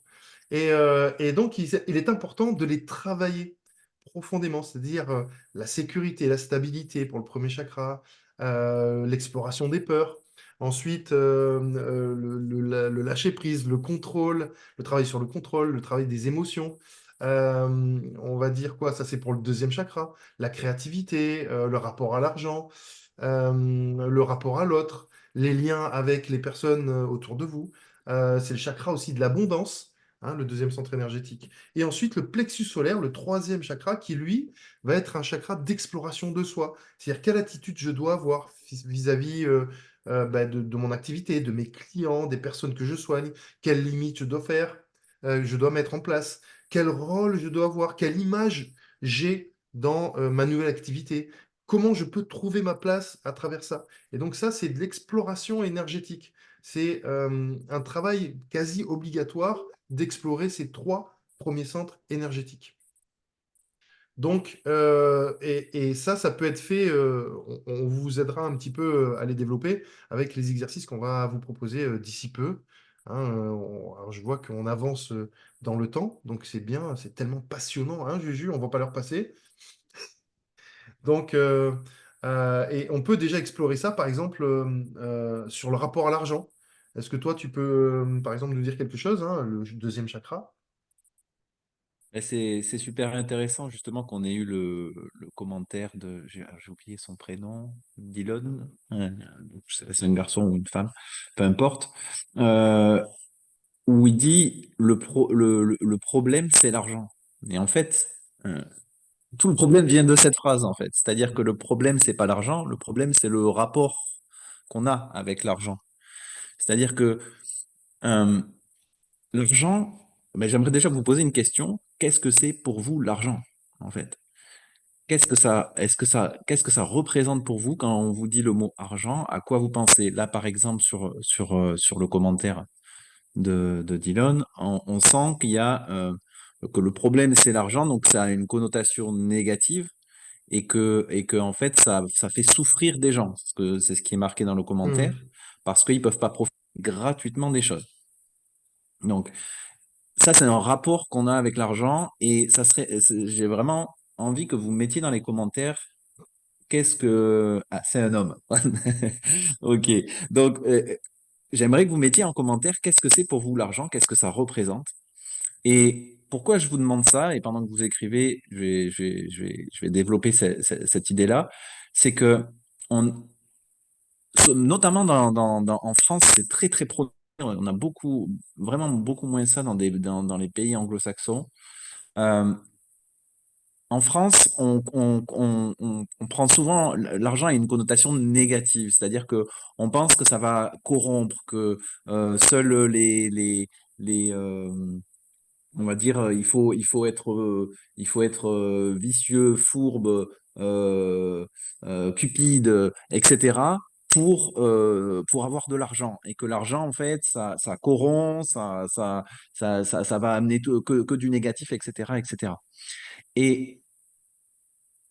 Et donc, il est important de les travailler profondément, c'est-à-dire la sécurité, la stabilité pour le premier chakra, l'exploration des peurs. Ensuite, le lâcher-prise, le contrôle, le travail sur le contrôle, le travail des émotions. On va dire quoi? Ça, c'est pour le deuxième chakra. La créativité, le rapport à l'argent, le rapport à l'autre, les liens avec les personnes autour de vous. C'est le chakra aussi de l'abondance, hein, le deuxième centre énergétique. Et ensuite, le plexus solaire, le troisième chakra, qui lui va être un chakra d'exploration de soi. C'est-à-dire quelle attitude je dois avoir vis-à-vis bah, de mon activité, de mes clients, des personnes que je soigne, quelles limites je dois mettre en place, quel rôle je dois avoir, quelle image j'ai dans ma nouvelle activité, comment je peux trouver ma place à travers ça. Et donc ça, c'est de l'exploration énergétique. C'est un travail quasi obligatoire d'explorer ces trois premiers centres énergétiques. Donc, et ça peut être fait, on vous aidera un petit peu à les développer avec les exercices qu'on va vous proposer d'ici peu. Hein, alors je vois qu'on avance dans le temps, donc c'est bien, c'est tellement passionnant, hein, Juju, on ne va pas leur passer. Donc, et on peut déjà explorer ça, par exemple, sur le rapport à l'argent. Est-ce que toi, tu peux, par exemple, nous dire quelque chose, hein, le deuxième chakra? Et c'est super intéressant justement qu'on ait eu le commentaire de, j'ai oublié son prénom, Dylan, c'est un garçon ou une femme, peu importe, euh, où il dit le problème c'est l'argent. Et en fait, euh, tout le problème vient de cette phrase en fait. C'est-à-dire que le problème c'est pas l'argent, le problème c'est le rapport qu'on a avec l'argent. C'est-à-dire que euh, l'argent, mais j'aimerais déjà vous poser une question. Qu'est-ce que c'est pour vous l'argent en fait? Qu'est-ce que ça représente pour vous quand on vous dit le mot argent? À quoi vous pensez? Là, par exemple, sur le commentaire de Dylan, on sent qu'il y a que le problème c'est l'argent, donc ça a une connotation négative et que en fait ça fait souffrir des gens. Parce que c'est ce qui est marqué dans le commentaire, Mhm. parce qu'ils peuvent pas profiter gratuitement des choses. Donc ça, c'est un rapport qu'on a avec l'argent et j'ai vraiment envie que vous mettiez dans les commentaires. Qu'est-ce que... Ah, c'est un homme. Ok. Donc, j'aimerais que vous mettiez en commentaire qu'est-ce que c'est pour vous l'argent, qu'est-ce que ça représente. Et pourquoi je vous demande ça, et pendant que vous écrivez, je vais développer cette idée-là, c'est que, on, notamment en France, c'est très, très pro. On a beaucoup, vraiment beaucoup moins ça dans les pays anglo-saxons. Euh, En France, on prend souvent l'argent a une connotation négative, c'est-à-dire que on pense que ça va corrompre, que seuls les on va dire il faut être vicieux, fourbe, euh, cupide, etc. pour avoir de l'argent et que l'argent en fait ça corrompt, ça va amener que du négatif, etc., etc. Et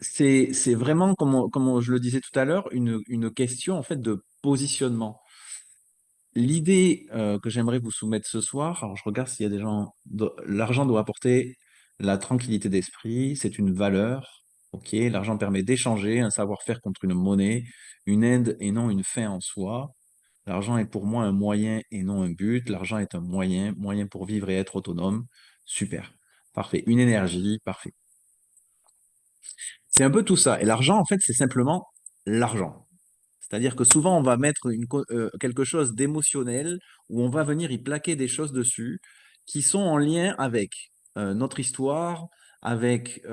c'est vraiment, comme je le disais tout à l'heure, une question en fait de positionnement. L'idée que j'aimerais vous soumettre ce soir, alors je regarde s'il y a des gens, l'argent doit apporter la tranquillité d'esprit, c'est une valeur, ok, l'argent permet d'échanger un savoir-faire contre une monnaie, une aide et non une fin en soi. L'argent est pour moi un moyen et non un but, l'argent est un moyen, moyen pour vivre et être autonome. Super, parfait. Une énergie, parfait. C'est un peu tout ça. Et l'argent, en fait, c'est simplement l'argent. C'est-à-dire que souvent, on va mettre quelque chose d'émotionnel où on va venir y plaquer des choses dessus qui sont en lien avec notre histoire, avec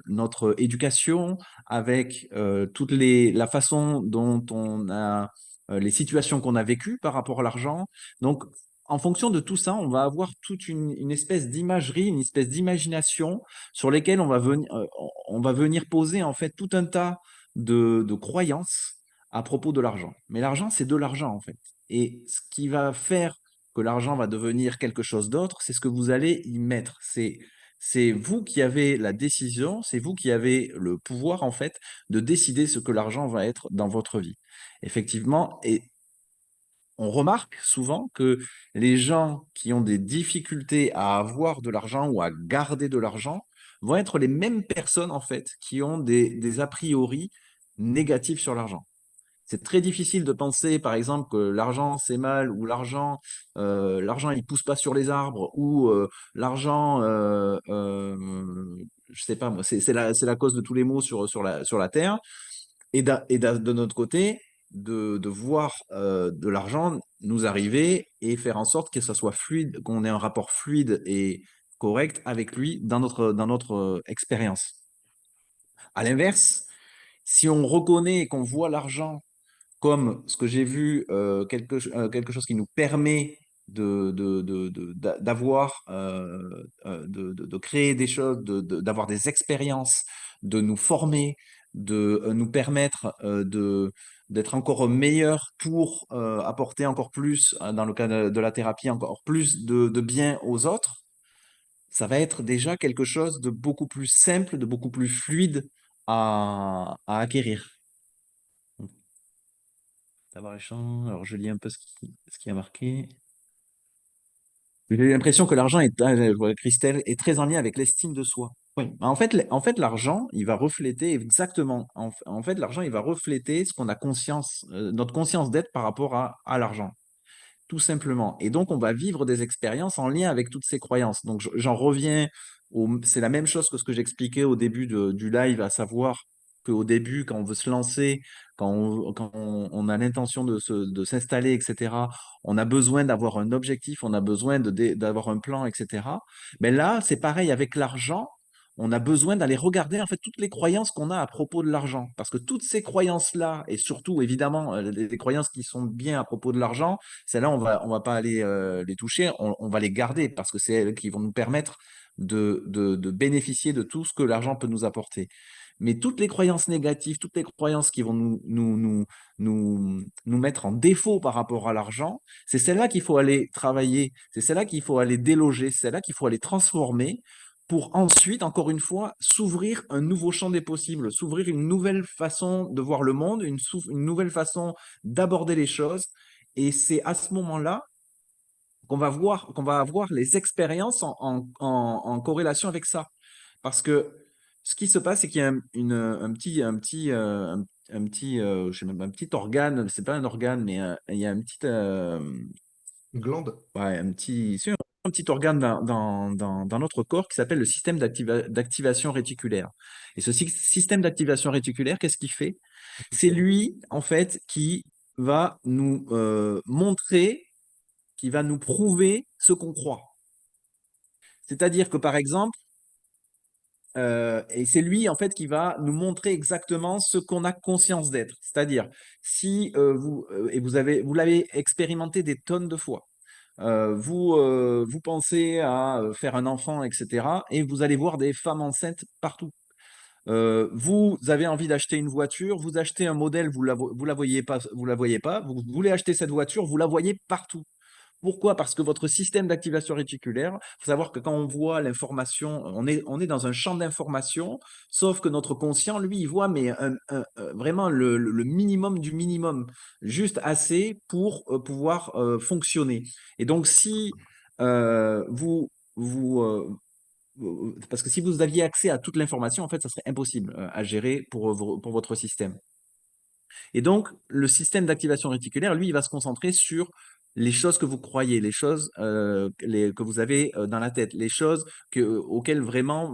notre éducation, avec la façon dont on a les situations qu'on a vécues par rapport à l'argent. Donc, en fonction de tout ça, on va avoir toute une espèce d'imagerie, une espèce d'imagination sur lesquelles on va venir poser en fait tout un tas de croyances à propos de l'argent. Mais l'argent, c'est de l'argent, en fait. Et ce qui va faire que l'argent va devenir quelque chose d'autre, c'est ce que vous allez y mettre. C'est vous qui avez la décision, c'est vous qui avez le pouvoir, en fait, de décider ce que l'argent va être dans votre vie. Effectivement, et on remarque souvent que les gens qui ont des difficultés à avoir de l'argent ou à garder de l'argent vont être les mêmes personnes, en fait, qui ont des a priori négatifs sur l'argent. C'est très difficile de penser, par exemple, que l'argent c'est mal ou l'argent il pousse pas sur les arbres ou l'argent, je sais pas moi, c'est la cause de tous les maux sur la terre. De notre côté, de voir de l'argent nous arriver et faire en sorte que ça soit fluide, qu'on ait un rapport fluide et correct avec lui dans notre expérience. À l'inverse, si on reconnaît et qu'on voit l'argent comme ce que j'ai vu, quelque chose qui nous permet d'avoir, de créer des choses, d'avoir des expériences, de nous former, de nous permettre d'être encore meilleurs pour apporter encore plus, dans le cas de la thérapie, encore plus de bien aux autres, ça va être déjà quelque chose de beaucoup plus simple, de beaucoup plus fluide à acquérir. Savoir les champs. Alors, je lis un peu ce qui a marqué. J'ai l'impression que l'argent est, Christelle, est très en lien avec l'estime de soi. Oui. En fait, l'argent, il va refléter exactement. En fait, l'argent, il va refléter ce qu'on a conscience, notre conscience d'être par rapport à l'argent, tout simplement. Et donc, on va vivre des expériences en lien avec toutes ces croyances. Donc, j'en reviens c'est la même chose que ce que j'expliquais au début du live, à savoir qu'au début, quand on veut se lancer, quand on a l'intention de s'installer, etc., on a besoin d'avoir un objectif, on a besoin d'avoir un plan, etc. Mais là, c'est pareil avec l'argent. On a besoin d'aller regarder en fait toutes les croyances qu'on a à propos de l'argent. Parce que toutes ces croyances-là, et surtout évidemment les croyances qui sont bien à propos de l'argent, celles-là, on va pas aller les toucher, on va les garder parce que c'est elles qui vont nous permettre de bénéficier de tout ce que l'argent peut nous apporter. Mais toutes les croyances négatives, toutes les croyances qui vont nous mettre en défaut par rapport à l'argent, c'est celles-là qu'il faut aller travailler, c'est celles-là qu'il faut aller déloger, c'est celles-là qu'il faut aller transformer pour ensuite, encore une fois, s'ouvrir un nouveau champ des possibles, s'ouvrir une nouvelle façon de voir le monde, une nouvelle façon d'aborder les choses. Et c'est à ce moment-là qu'on va avoir les expériences en corrélation avec ça. Parce que ce qui se passe, c'est qu'il y a je sais même pas, un petit organe, c'est pas un organe, mais il y a Glande. ouais, c'est un petit organe dans notre corps qui s'appelle le système d'activation réticulaire. Et ce système d'activation réticulaire, qu'est-ce qu'il fait? C'est lui, en fait, qui va nous montrer, qui va nous prouver ce qu'on croit. C'est-à-dire que, par exemple, et c'est lui, en fait, qui va nous montrer exactement ce qu'on a conscience d'être. C'est-à-dire, si et vous l'avez expérimenté des tonnes de fois, vous pensez à faire un enfant, etc., et vous allez voir des femmes enceintes partout. Vous avez envie d'acheter une voiture, vous achetez un modèle, vous la voyez pas, vous voulez acheter cette voiture, vous la voyez partout. Pourquoi? Parce que votre système d'activation réticulaire, il faut savoir que quand on voit l'information, on est dans un champ d'information, sauf que notre conscient, lui, il voit mais vraiment le minimum du minimum, juste assez pour pouvoir fonctionner. Et donc, si vous, parce que si vous aviez accès à toute l'information, en fait, ça serait impossible à gérer pour votre système. Et donc, le système d'activation réticulaire, lui, il va se concentrer sur les choses que vous croyez, les choses que vous avez dans la tête, les choses auxquelles vraiment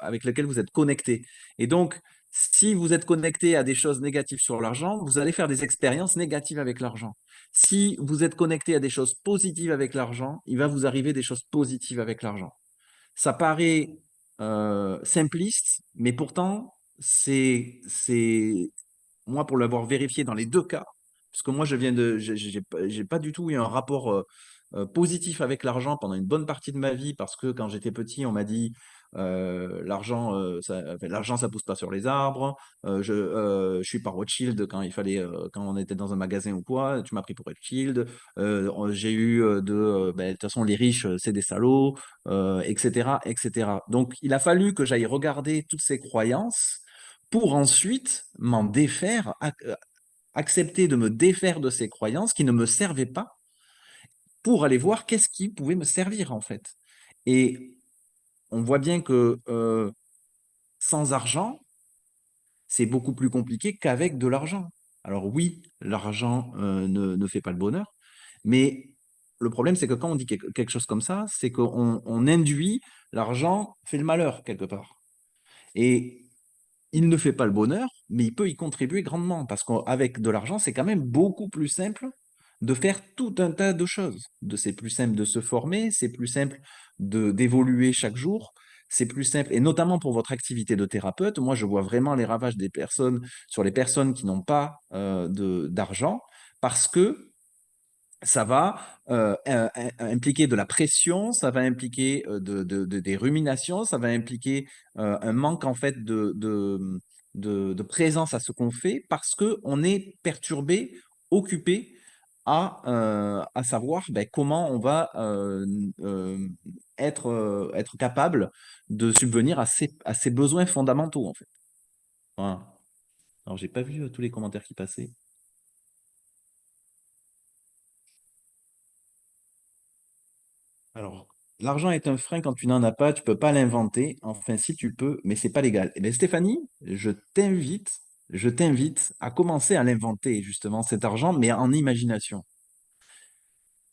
avec lesquelles vous êtes connecté. Et donc, si vous êtes connecté à des choses négatives sur l'argent, vous allez faire des expériences négatives avec l'argent. Si vous êtes connecté à des choses positives avec l'argent, il va vous arriver des choses positives avec l'argent. Ça paraît simpliste, mais pourtant, c'est moi, pour l'avoir vérifié dans les deux cas, parce que moi, j'ai pas du tout eu un rapport positif avec l'argent pendant une bonne partie de ma vie, parce que quand j'étais petit, on m'a dit l'argent, ça pousse pas sur les arbres. Je suis pas Rothschild quand il fallait, quand on était dans un magasin ou quoi, tu m'as pris pour Rothschild. J'ai eu de toute façon, les riches, c'est des salauds, etc., etc. Donc, il a fallu que j'aille regarder toutes ces croyances pour ensuite m'en défaire accepter de me défaire de ces croyances qui ne me servaient pas pour aller voir qu'est-ce qui pouvait me servir en fait. Et on voit bien que sans argent, c'est beaucoup plus compliqué qu'avec de l'argent. Alors oui, l'argent ne fait pas le bonheur, mais le problème, c'est que quand on dit quelque chose comme ça, c'est qu'on induit l'argent fait le malheur quelque part. Et il ne fait pas le bonheur, mais il peut y contribuer grandement, parce qu'avec de l'argent, c'est quand même beaucoup plus simple de faire tout un tas de choses. C'est plus simple de se former, c'est plus simple d'évoluer chaque jour, c'est plus simple, et notamment pour votre activité de thérapeute, moi je vois vraiment les ravages des personnes sur les personnes qui n'ont pas d'argent, parce que ça va impliquer de la pression, ça va impliquer des ruminations, ça va impliquer un manque en fait de présence à ce qu'on fait parce qu'on est perturbé, occupé à savoir ben, comment on va être capable de subvenir à ses besoins fondamentaux en fait. Voilà. Alors, j'ai pas vu tous les commentaires qui passaient. Alors, l'argent est un frein quand tu n'en as pas, tu peux pas l'inventer. Enfin, si tu peux, mais c'est pas légal. Eh bien, Stéphanie, je t'invite à commencer à l'inventer, justement, cet argent, mais en imagination.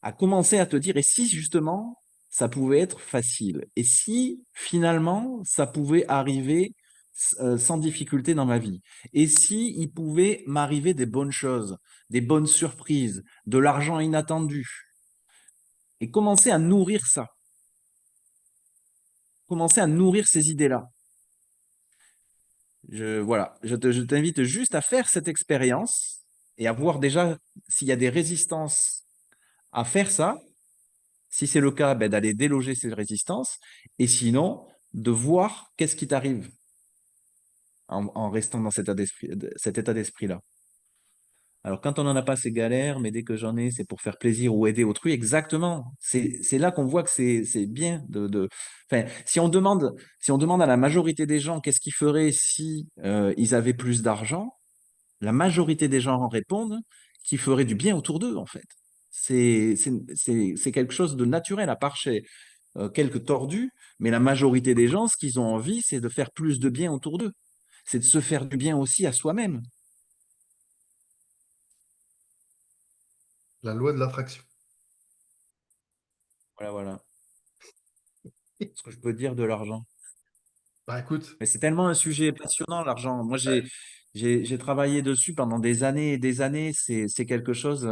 À commencer à te dire, et si justement, ça pouvait être facile? Et si finalement, ça pouvait arriver sans difficulté dans ma vie? Et si il pouvait m'arriver des bonnes choses, des bonnes surprises, de l'argent inattendu? Et commencer à nourrir ça. Commencer à nourrir ces idées-là. Voilà, je t'invite juste à faire cette expérience et à voir déjà s'il y a des résistances à faire ça. Si c'est le cas, ben, d'aller déloger ces résistances et sinon, de voir qu'est-ce qui t'arrive en restant dans cet état d'esprit-là. Alors, quand on n'en a pas, c'est galère, mais dès que j'en ai, c'est pour faire plaisir ou aider autrui. Exactement. C'est là qu'on voit que c'est bien Enfin, si on demande à la majorité des gens qu'est-ce qu'ils feraient si ils avaient plus d'argent, la majorité des gens en répondent qu'ils feraient du bien autour d'eux, en fait. C'est quelque chose de naturel, à part chez quelques tordus, mais la majorité des gens, ce qu'ils ont envie, c'est de faire plus de bien autour d'eux. C'est de se faire du bien aussi à soi-même. La loi de l'attraction. Voilà, voilà. Ce que je peux dire de l'argent. Bah écoute, Mais c'est tellement un sujet passionnant, l'argent. Moi, j'ai travaillé dessus pendant des années et des années. C'est quelque chose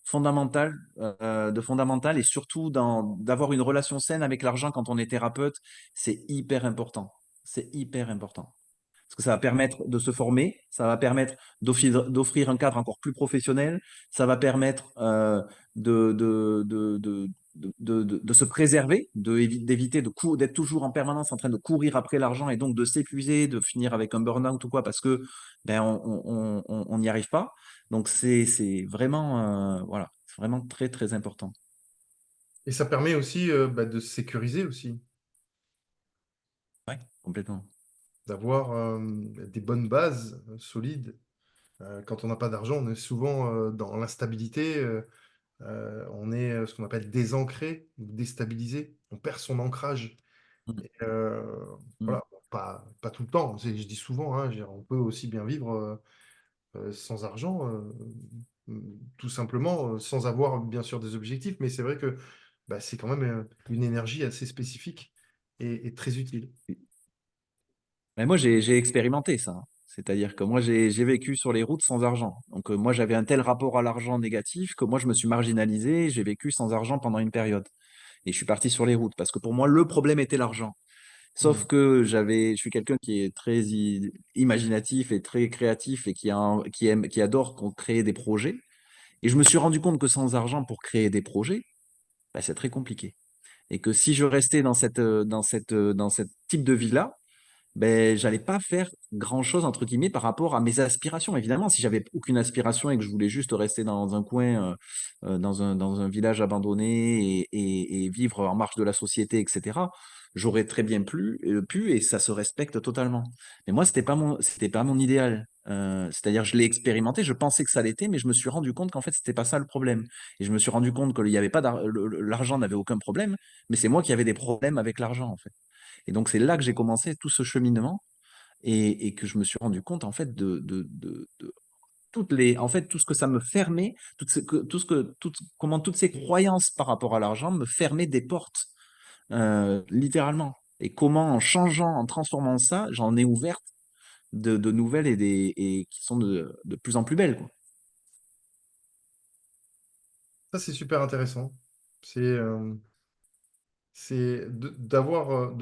fondamental, de fondamental et surtout d'avoir une relation saine avec l'argent quand on est thérapeute, c'est hyper important. C'est hyper important. Parce que ça va permettre de se former, ça va permettre d'offrir un cadre encore plus professionnel, ça va permettre de, de, de, de, de se préserver, d'éviter d'être toujours en permanence en train de courir après l'argent et donc de s'épuiser, de finir avec un burn-out ou quoi, parce que ben, on n'y arrive pas. Donc c'est vraiment, voilà, c'est vraiment très, très important. et ça permet aussi bah, de se sécuriser aussi, Ouais, complètement. d'avoir des bonnes bases solides. Quand on n'a pas d'argent, on est souvent dans l'instabilité, on est ce qu'on appelle désancré, ou déstabilisé, on perd son ancrage. Mm, Et, mm. voilà, bon, pas tout le temps, je dis souvent, hein, on peut aussi bien vivre sans argent, tout simplement, sans avoir bien sûr des objectifs, mais c'est vrai que bah, c'est quand même une énergie assez spécifique et très utile. Mais moi, j'ai expérimenté ça, hein. C'est-à-dire que moi, j'ai vécu sur les routes sans argent. Donc, moi, j'avais un tel rapport à l'argent négatif que moi, je me suis marginalisé. J'ai vécu sans argent pendant une période. Et je suis parti sur les routes parce que pour moi, le problème était l'argent. Sauf Mm. que je suis quelqu'un qui est très imaginatif et très créatif et qui adore créer des projets. Et je me suis rendu compte que sans argent pour créer des projets, bah, c'est très compliqué. Et que si je restais dans cette type de vie-là, ben, j'allais pas faire grand-chose, entre guillemets, par rapport à mes aspirations. Évidemment, si j'avais aucune aspiration et que je voulais juste rester dans un coin, dans un village abandonné et vivre en marge de la société, etc., j'aurais très bien pu et ça se respecte totalement. Mais moi, c'était pas mon idéal. C'est-à-dire, je l'ai expérimenté, je pensais que ça l'était, mais je me suis rendu compte qu'en fait, c'était pas ça le problème. Et je me suis rendu compte que il y avait pas l'argent n'avait aucun problème, mais c'est moi qui avais des problèmes avec l'argent, en fait. Et donc, c'est là que j'ai commencé tout ce cheminement et que je me suis rendu compte, en fait, de en fait, tout ce que ça me fermait, comment toutes ces croyances par rapport à l'argent me fermaient des portes, littéralement. Et comment, en changeant, en transformant ça, j'en ai ouvert de nouvelles et qui sont de plus en plus belles, quoi. Ça, c'est super intéressant. De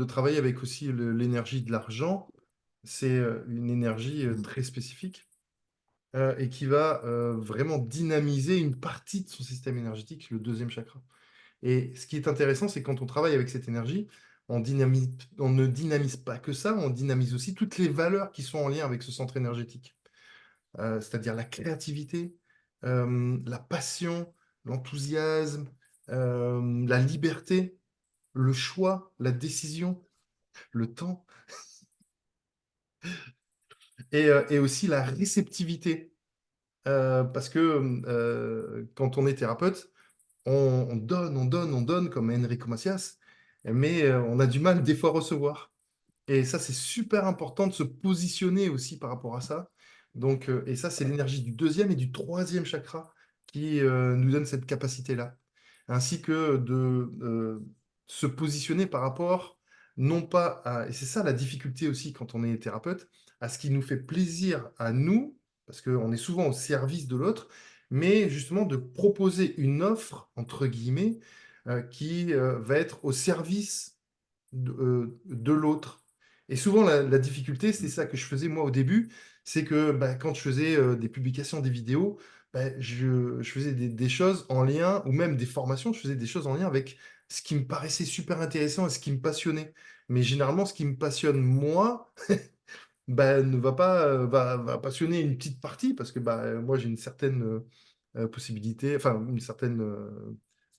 travailler avec aussi l'énergie de l'argent. C'est une énergie Mm. très spécifique et qui va vraiment dynamiser une partie de son système énergétique, le deuxième chakra. Et ce qui est intéressant, c'est quand on travaille avec cette énergie, on ne dynamise pas que ça, on dynamise aussi toutes les valeurs qui sont en lien avec ce centre énergétique. C'est-à-dire la créativité, la passion, l'enthousiasme, la liberté, le choix, la décision, le temps, et aussi la réceptivité. Parce que quand on est thérapeute, on donne, on donne, on donne, comme Enrico Macias, mais on a du mal des fois à recevoir. Et ça, c'est super important de se positionner aussi par rapport à ça. Donc, et ça, c'est l'énergie du deuxième et du troisième chakra qui nous donne cette capacité-là. Ainsi que de se positionner par rapport, non pas à, et c'est ça la difficulté aussi quand on est thérapeute, à ce qui nous fait plaisir à nous, parce qu'on est souvent au service de l'autre, mais justement de proposer une offre, entre guillemets, qui va être au service de l'autre. Et souvent, la difficulté, c'est ça que je faisais moi au début, c'est que bah, quand je faisais des publications, des vidéos, bah, je faisais des choses en lien, ou même des formations, je faisais des choses en lien avec ce qui me paraissait super intéressant et ce qui me passionnait. Mais généralement, ce qui me passionne moi, bah, ne va pas va passionner une petite partie, parce que bah, moi, j'ai une certaine possibilité, enfin,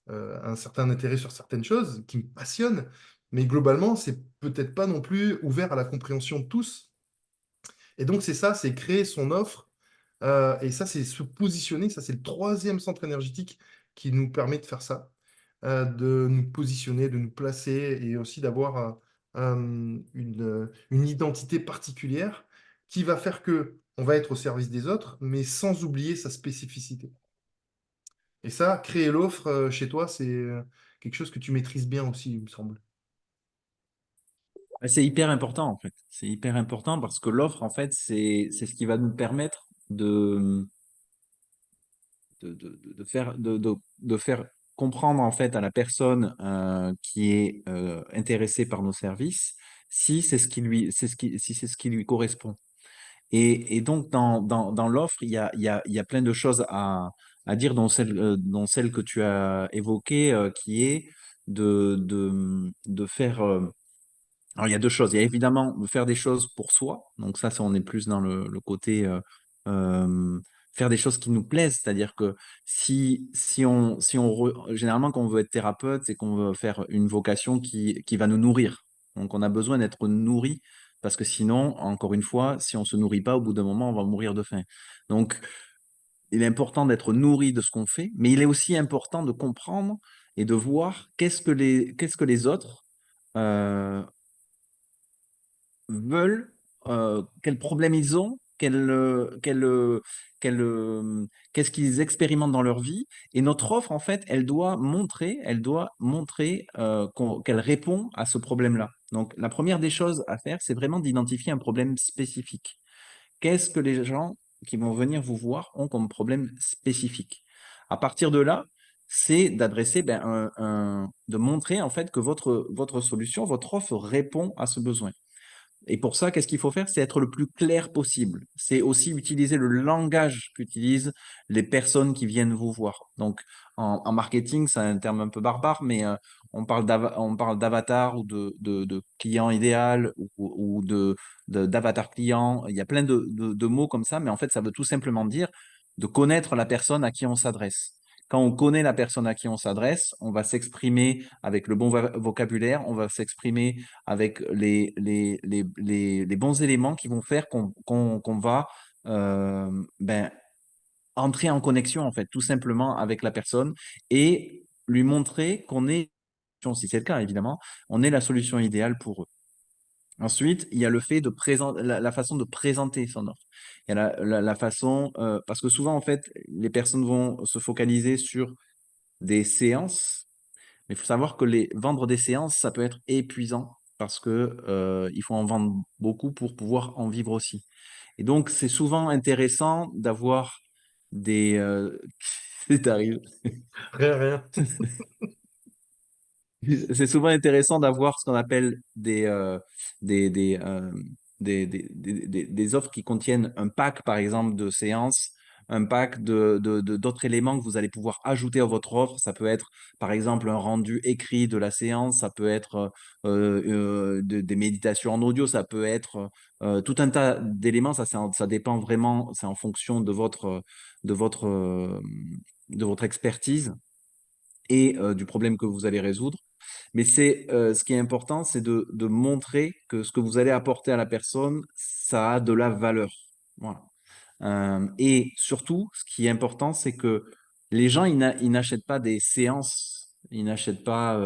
un certain intérêt sur certaines choses qui me passionnent, mais globalement, c'est peut-être pas non plus ouvert à la compréhension de tous. Et donc, c'est ça, c'est créer son offre, et ça, c'est se positionner, ça, c'est le troisième centre énergétique qui nous permet de faire ça, de nous positionner, de nous placer, et aussi d'avoir une identité particulière qui va faire que on va être au service des autres, mais sans oublier sa spécificité. Et ça, créer l'offre chez toi, c'est quelque chose que tu maîtrises bien aussi, il me semble. C'est hyper important, en fait. C'est hyper important parce que l'offre, en fait, c'est ce qui va nous permettre de faire comprendre, en fait, à la personne qui est intéressée par nos services si c'est ce qui lui, si c'est ce qui lui correspond. Et donc, dans l'offre, il y a plein de choses à dire, dont celle que tu as évoquée, qui est de faire. Alors, il y a deux choses. Il y a évidemment de faire des choses pour soi. Donc, ça on est plus dans le côté euh, faire des choses qui nous plaisent. C'est-à-dire que généralement, quand on veut être thérapeute, c'est qu'on veut faire une vocation qui va nous nourrir. Donc, on a besoin d'être nourri parce que sinon, encore une fois, si on ne se nourrit pas, au bout d'un moment, on va mourir de faim. Donc, il est important d'être nourri de ce qu'on fait, mais il est aussi important de comprendre et de voir qu'est-ce que les autres euh, veulent, quels problèmes ils ont, qu'est-ce qu'ils expérimentent dans leur vie. Et notre offre, en fait, elle doit montrer qu'elle répond à ce problème-là. Donc, la première des choses à faire, c'est vraiment d'identifier un problème spécifique. Qu'est-ce que les gens qui vont venir vous voir ont comme problème spécifique? À partir de là, c'est d'adresser, de montrer en fait que votre solution, votre offre répond à ce besoin. Et pour ça, qu'est-ce qu'il faut faire? C'est être le plus clair possible. C'est aussi utiliser le langage qu'utilisent les personnes qui viennent vous voir. Donc, en marketing, c'est un terme un peu barbare, mais on parle d'avatar ou de client idéal ou d'avatar client. Il y a plein de mots comme ça, mais en fait, ça veut tout simplement dire de connaître la personne à qui on s'adresse. Quand on connaît la personne à qui on s'adresse, on va s'exprimer avec le bon vocabulaire, on va s'exprimer avec les bons éléments qui vont faire qu'on va ben, entrer en connexion, en fait, tout simplement avec la personne et lui montrer qu'on est, si c'est le cas, évidemment, on est la solution idéale pour eux. Ensuite, il y a le fait de présenter, la façon de présenter son offre. Il y a la façon, parce que souvent, en fait, les personnes vont se focaliser sur des séances, mais il faut savoir que vendre des séances, ça peut être épuisant parce que il faut en vendre beaucoup pour pouvoir en vivre aussi. Et donc, c'est souvent intéressant d'avoir des... t'arrives. Rien, rien. C'est souvent intéressant d'avoir ce qu'on appelle des, des, euh, des offres qui contiennent un pack, par exemple, de séances, un pack d'autres éléments que vous allez pouvoir ajouter à votre offre. Ça peut être, par exemple, un rendu écrit de la séance, ça peut être des méditations en audio, ça peut être tout un tas d'éléments. Ça dépend vraiment, c'est en fonction de votre, euh, de votre expertise et du problème que vous allez résoudre. Mais ce qui est important, c'est de montrer que ce que vous allez apporter à la personne, ça a de la valeur. Voilà. Et surtout, ce qui est important, c'est que les gens, ils n'achètent pas des séances, ils n'achètent pas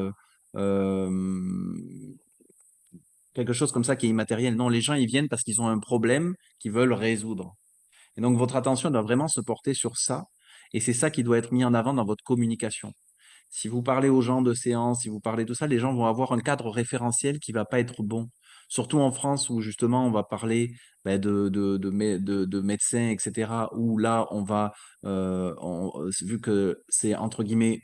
quelque chose comme ça qui est immatériel. Non, les gens, ils viennent parce qu'ils ont un problème qu'ils veulent résoudre. Et donc, votre attention doit vraiment se porter sur ça. Et c'est ça qui doit être mis en avant dans votre communication. Si vous parlez aux gens de séance, si vous parlez de ça, les gens vont avoir un cadre référentiel qui va pas être bon. Surtout en France où justement on va parler ben, de médecins, etc. Où là on va, vu que c'est entre guillemets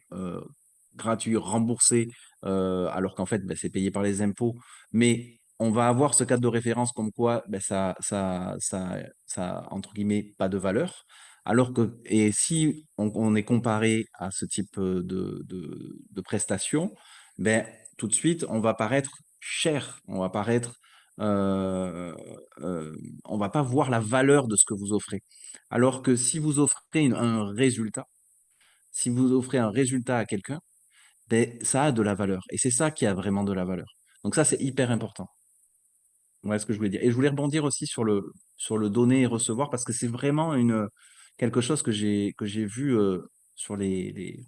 gratuit, remboursé, alors qu'en fait ben, c'est payé par les impôts, mais on va avoir ce cadre de référence comme quoi ben, ça, entre guillemets, pas de valeur. Alors que, et si on est comparé à ce type de prestations, ben, tout de suite, on va paraître cher, on va paraître, euh, euh, on va pas voir la valeur de ce que vous offrez. Alors que si vous offrez un résultat, si vous offrez un résultat à quelqu'un, ben, ça a de la valeur. Et c'est ça qui a vraiment de la valeur. Donc ça, c'est hyper important. Voilà ce que je voulais dire. Et je voulais rebondir aussi sur le donner et recevoir parce que c'est vraiment quelque chose que j'ai vu sur les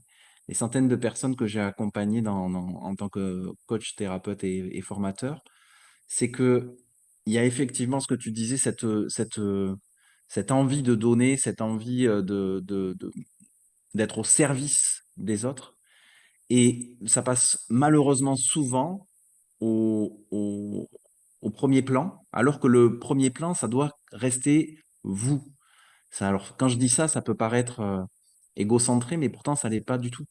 centaines de personnes que j'ai accompagnées en tant que coach, thérapeute et formateur. C'est que il y a effectivement ce que tu disais, cette envie de donner, cette envie d'être au service des autres. Et ça passe malheureusement souvent au, au, au premier plan, alors que le premier plan, ça doit rester vous. Ça, alors, quand je dis ça, ça peut paraître égocentré, mais pourtant, ça n'est pas du tout.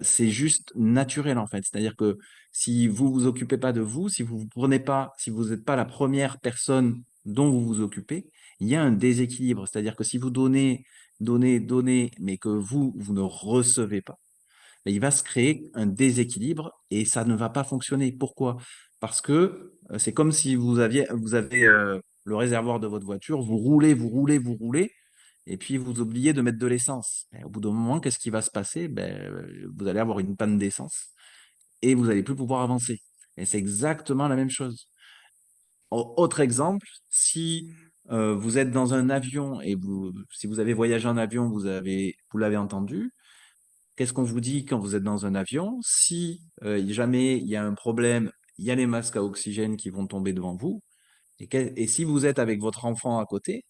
C'est juste naturel, en fait. C'est-à-dire que si vous vous occupez pas de vous, si vous vous prenez pas, si vous n'êtes pas la première personne dont vous vous occupez, il y a un déséquilibre. C'est-à-dire que si vous donnez, donnez, donnez, mais que vous ne recevez pas, ben, il va se créer un déséquilibre et ça ne va pas fonctionner. Pourquoi? Parce que c'est comme si vous avez le réservoir de votre voiture, vous roulez, vous roulez, vous roulez, et puis vous oubliez de mettre de l'essence. Ben, au bout d'un moment, qu'est-ce qui va se passer? Ben, vous allez avoir une panne d'essence et vous n'allez plus pouvoir avancer. Et c'est exactement la même chose. Autre exemple, si vous êtes dans un avion et si vous avez voyagé en avion, vous l'avez entendu, qu'est-ce qu'on vous dit quand vous êtes dans un avion? Si jamais il y a un problème, il y a les masques à oxygène qui vont tomber devant vous. Et si vous êtes avec votre enfant à côté,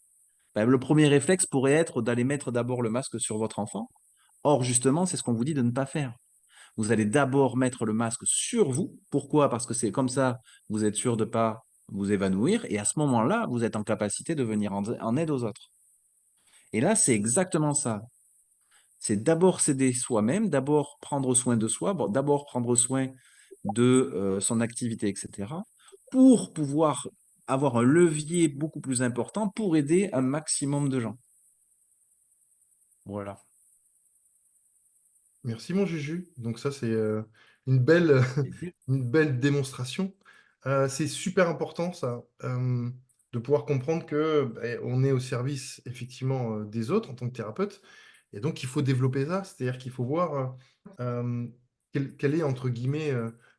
ben, le premier réflexe pourrait être d'aller mettre d'abord le masque sur votre enfant. Or, justement, c'est ce qu'on vous dit de ne pas faire. Vous allez d'abord mettre le masque sur vous. Pourquoi? Parce que c'est comme ça, vous êtes sûr de ne pas vous évanouir. Et à ce moment-là, vous êtes en capacité de venir en aide aux autres. Et là, c'est exactement ça. C'est d'abord s'aider soi-même, d'abord prendre soin de soi, bon, d'abord prendre soin de son activité, etc., pour pouvoir avoir un levier beaucoup plus important pour aider un maximum de gens. Voilà. Merci mon Juju. Donc ça, c'est une belle, Plaisir. une belle démonstration. C'est super important ça, de pouvoir comprendre que on est au service effectivement des autres en tant que thérapeute. Et donc il faut développer ça, c'est-à-dire qu'il faut voir quelle est entre guillemets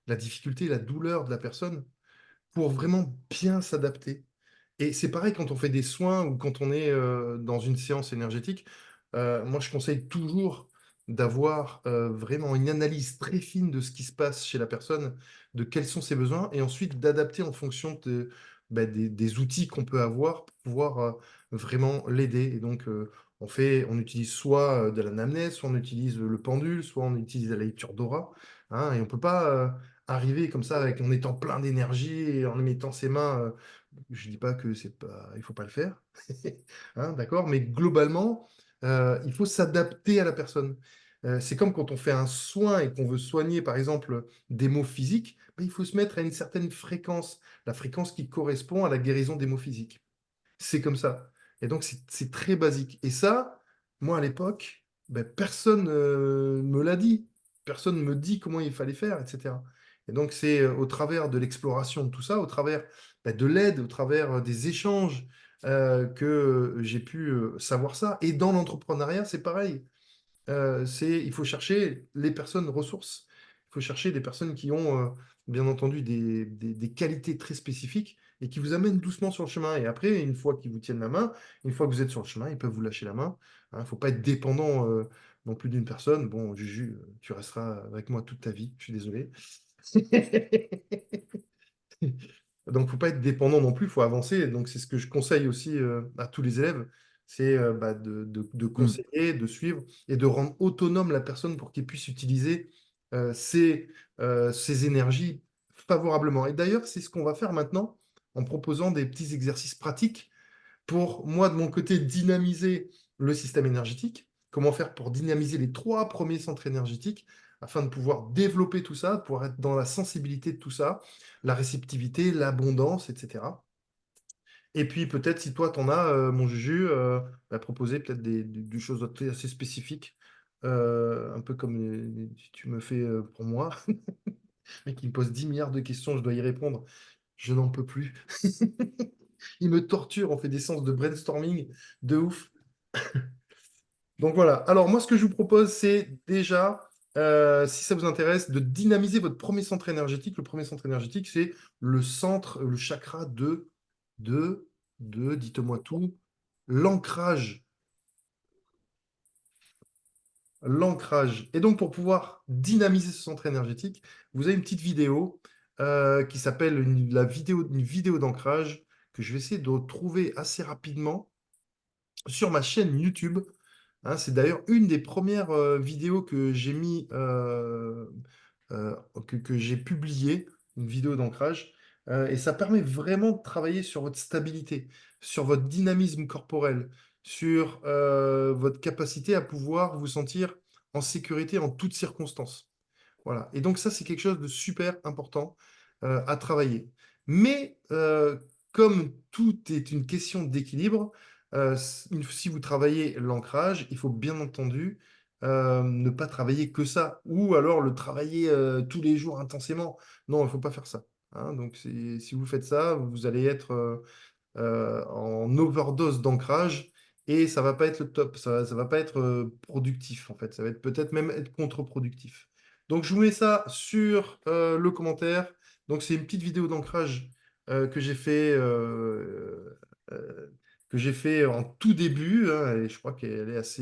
la difficulté, la douleur de la personne pour vraiment bien s'adapter. Et c'est pareil quand on fait des soins ou quand on est dans une séance énergétique. Moi, je conseille toujours d'avoir vraiment une analyse très fine de ce qui se passe chez la personne, de quels sont ses besoins, et ensuite d'adapter en fonction des outils qu'on peut avoir pour pouvoir vraiment l'aider. Et donc, on utilise soit de l'anamnèse, soit on utilise le pendule, soit on utilise la lecture d'aura, hein, et on ne peut pas arriver comme ça en étant plein d'énergie et en mettant ses mains. Je dis pas que c'est pas, il faut pas le faire, hein, d'accord, mais globalement, il faut s'adapter à la personne. C'est comme quand on fait un soin et qu'on veut soigner, par exemple, des maux physiques, ben, il faut se mettre à une certaine fréquence, la fréquence qui correspond à la guérison des maux physiques. C'est comme ça. Et donc, c'est très basique. Et ça, moi, à l'époque, ben, personne me l'a dit. Personne ne me dit comment il fallait faire, etc. Et donc, c'est au travers de l'exploration de tout ça, au travers ben, de l'aide, au travers des échanges que j'ai pu savoir ça. Et dans l'entrepreneuriat, c'est pareil. Il faut chercher les personnes ressources. Il faut chercher des personnes qui ont, bien entendu, des qualités très spécifiques et qui vous amènent doucement sur le chemin. Et après, une fois qu'ils vous tiennent la main, une fois que vous êtes sur le chemin, ils peuvent vous lâcher la main. Il ne faut pas être dépendant non plus d'une personne. Bon, Juju, tu resteras avec moi toute ta vie. Je suis désolé. Donc, il ne faut pas être dépendant non plus, il faut avancer. Donc, c'est ce que je conseille aussi à tous les élèves, c'est de Mm. conseiller, de suivre et de rendre autonome la personne pour qu'il puisse utiliser ses énergies favorablement. Et d'ailleurs, c'est ce qu'on va faire maintenant en proposant des petits exercices pratiques pour moi, de mon côté, dynamiser le système énergétique. Comment faire pour dynamiser les trois premiers centres énergétiques afin de pouvoir développer tout ça, de pouvoir être dans la sensibilité de tout ça, la réceptivité, l'abondance, etc. Et puis peut-être si toi, tu en as, mon Juju, proposer peut-être des choses assez spécifiques, un peu comme tu me fais pour moi, mais qui me pose 10 milliards de questions, je dois y répondre. Je n'en peux plus. Il me torture, on fait des séances de brainstorming de ouf. Donc voilà. Alors moi, ce que je vous propose, c'est déjà, si ça vous intéresse, de dynamiser votre premier centre énergétique. Le premier centre énergétique, c'est le centre, le chakra de, dites-moi tout, l'ancrage. L'ancrage. Et donc, pour pouvoir dynamiser ce centre énergétique, vous avez une petite vidéo qui s'appelle une vidéo d'ancrage que je vais essayer de trouver assez rapidement sur ma chaîne YouTube. Hein, c'est d'ailleurs une des premières vidéos que j'ai mis, que j'ai publié, une vidéo d'ancrage. Et ça permet vraiment de travailler sur votre stabilité, sur votre dynamisme corporel, sur votre capacité à pouvoir vous sentir en sécurité en toutes circonstances. Voilà. Et donc ça, c'est quelque chose de super important à travailler. Mais comme tout est une question d'équilibre, si vous travaillez l'ancrage, il faut bien entendu ne pas travailler que ça, ou alors le travailler tous les jours intensément. Non, il ne faut pas faire ça. Hein. Donc si vous faites ça, vous allez être en overdose d'ancrage et ça va pas être le top, ça va pas être productif en fait, ça va être peut-être même être contre-productif. Donc je vous mets ça sur le commentaire. Donc c'est une petite vidéo d'ancrage que j'ai fait en tout début, hein, et je crois qu'elle est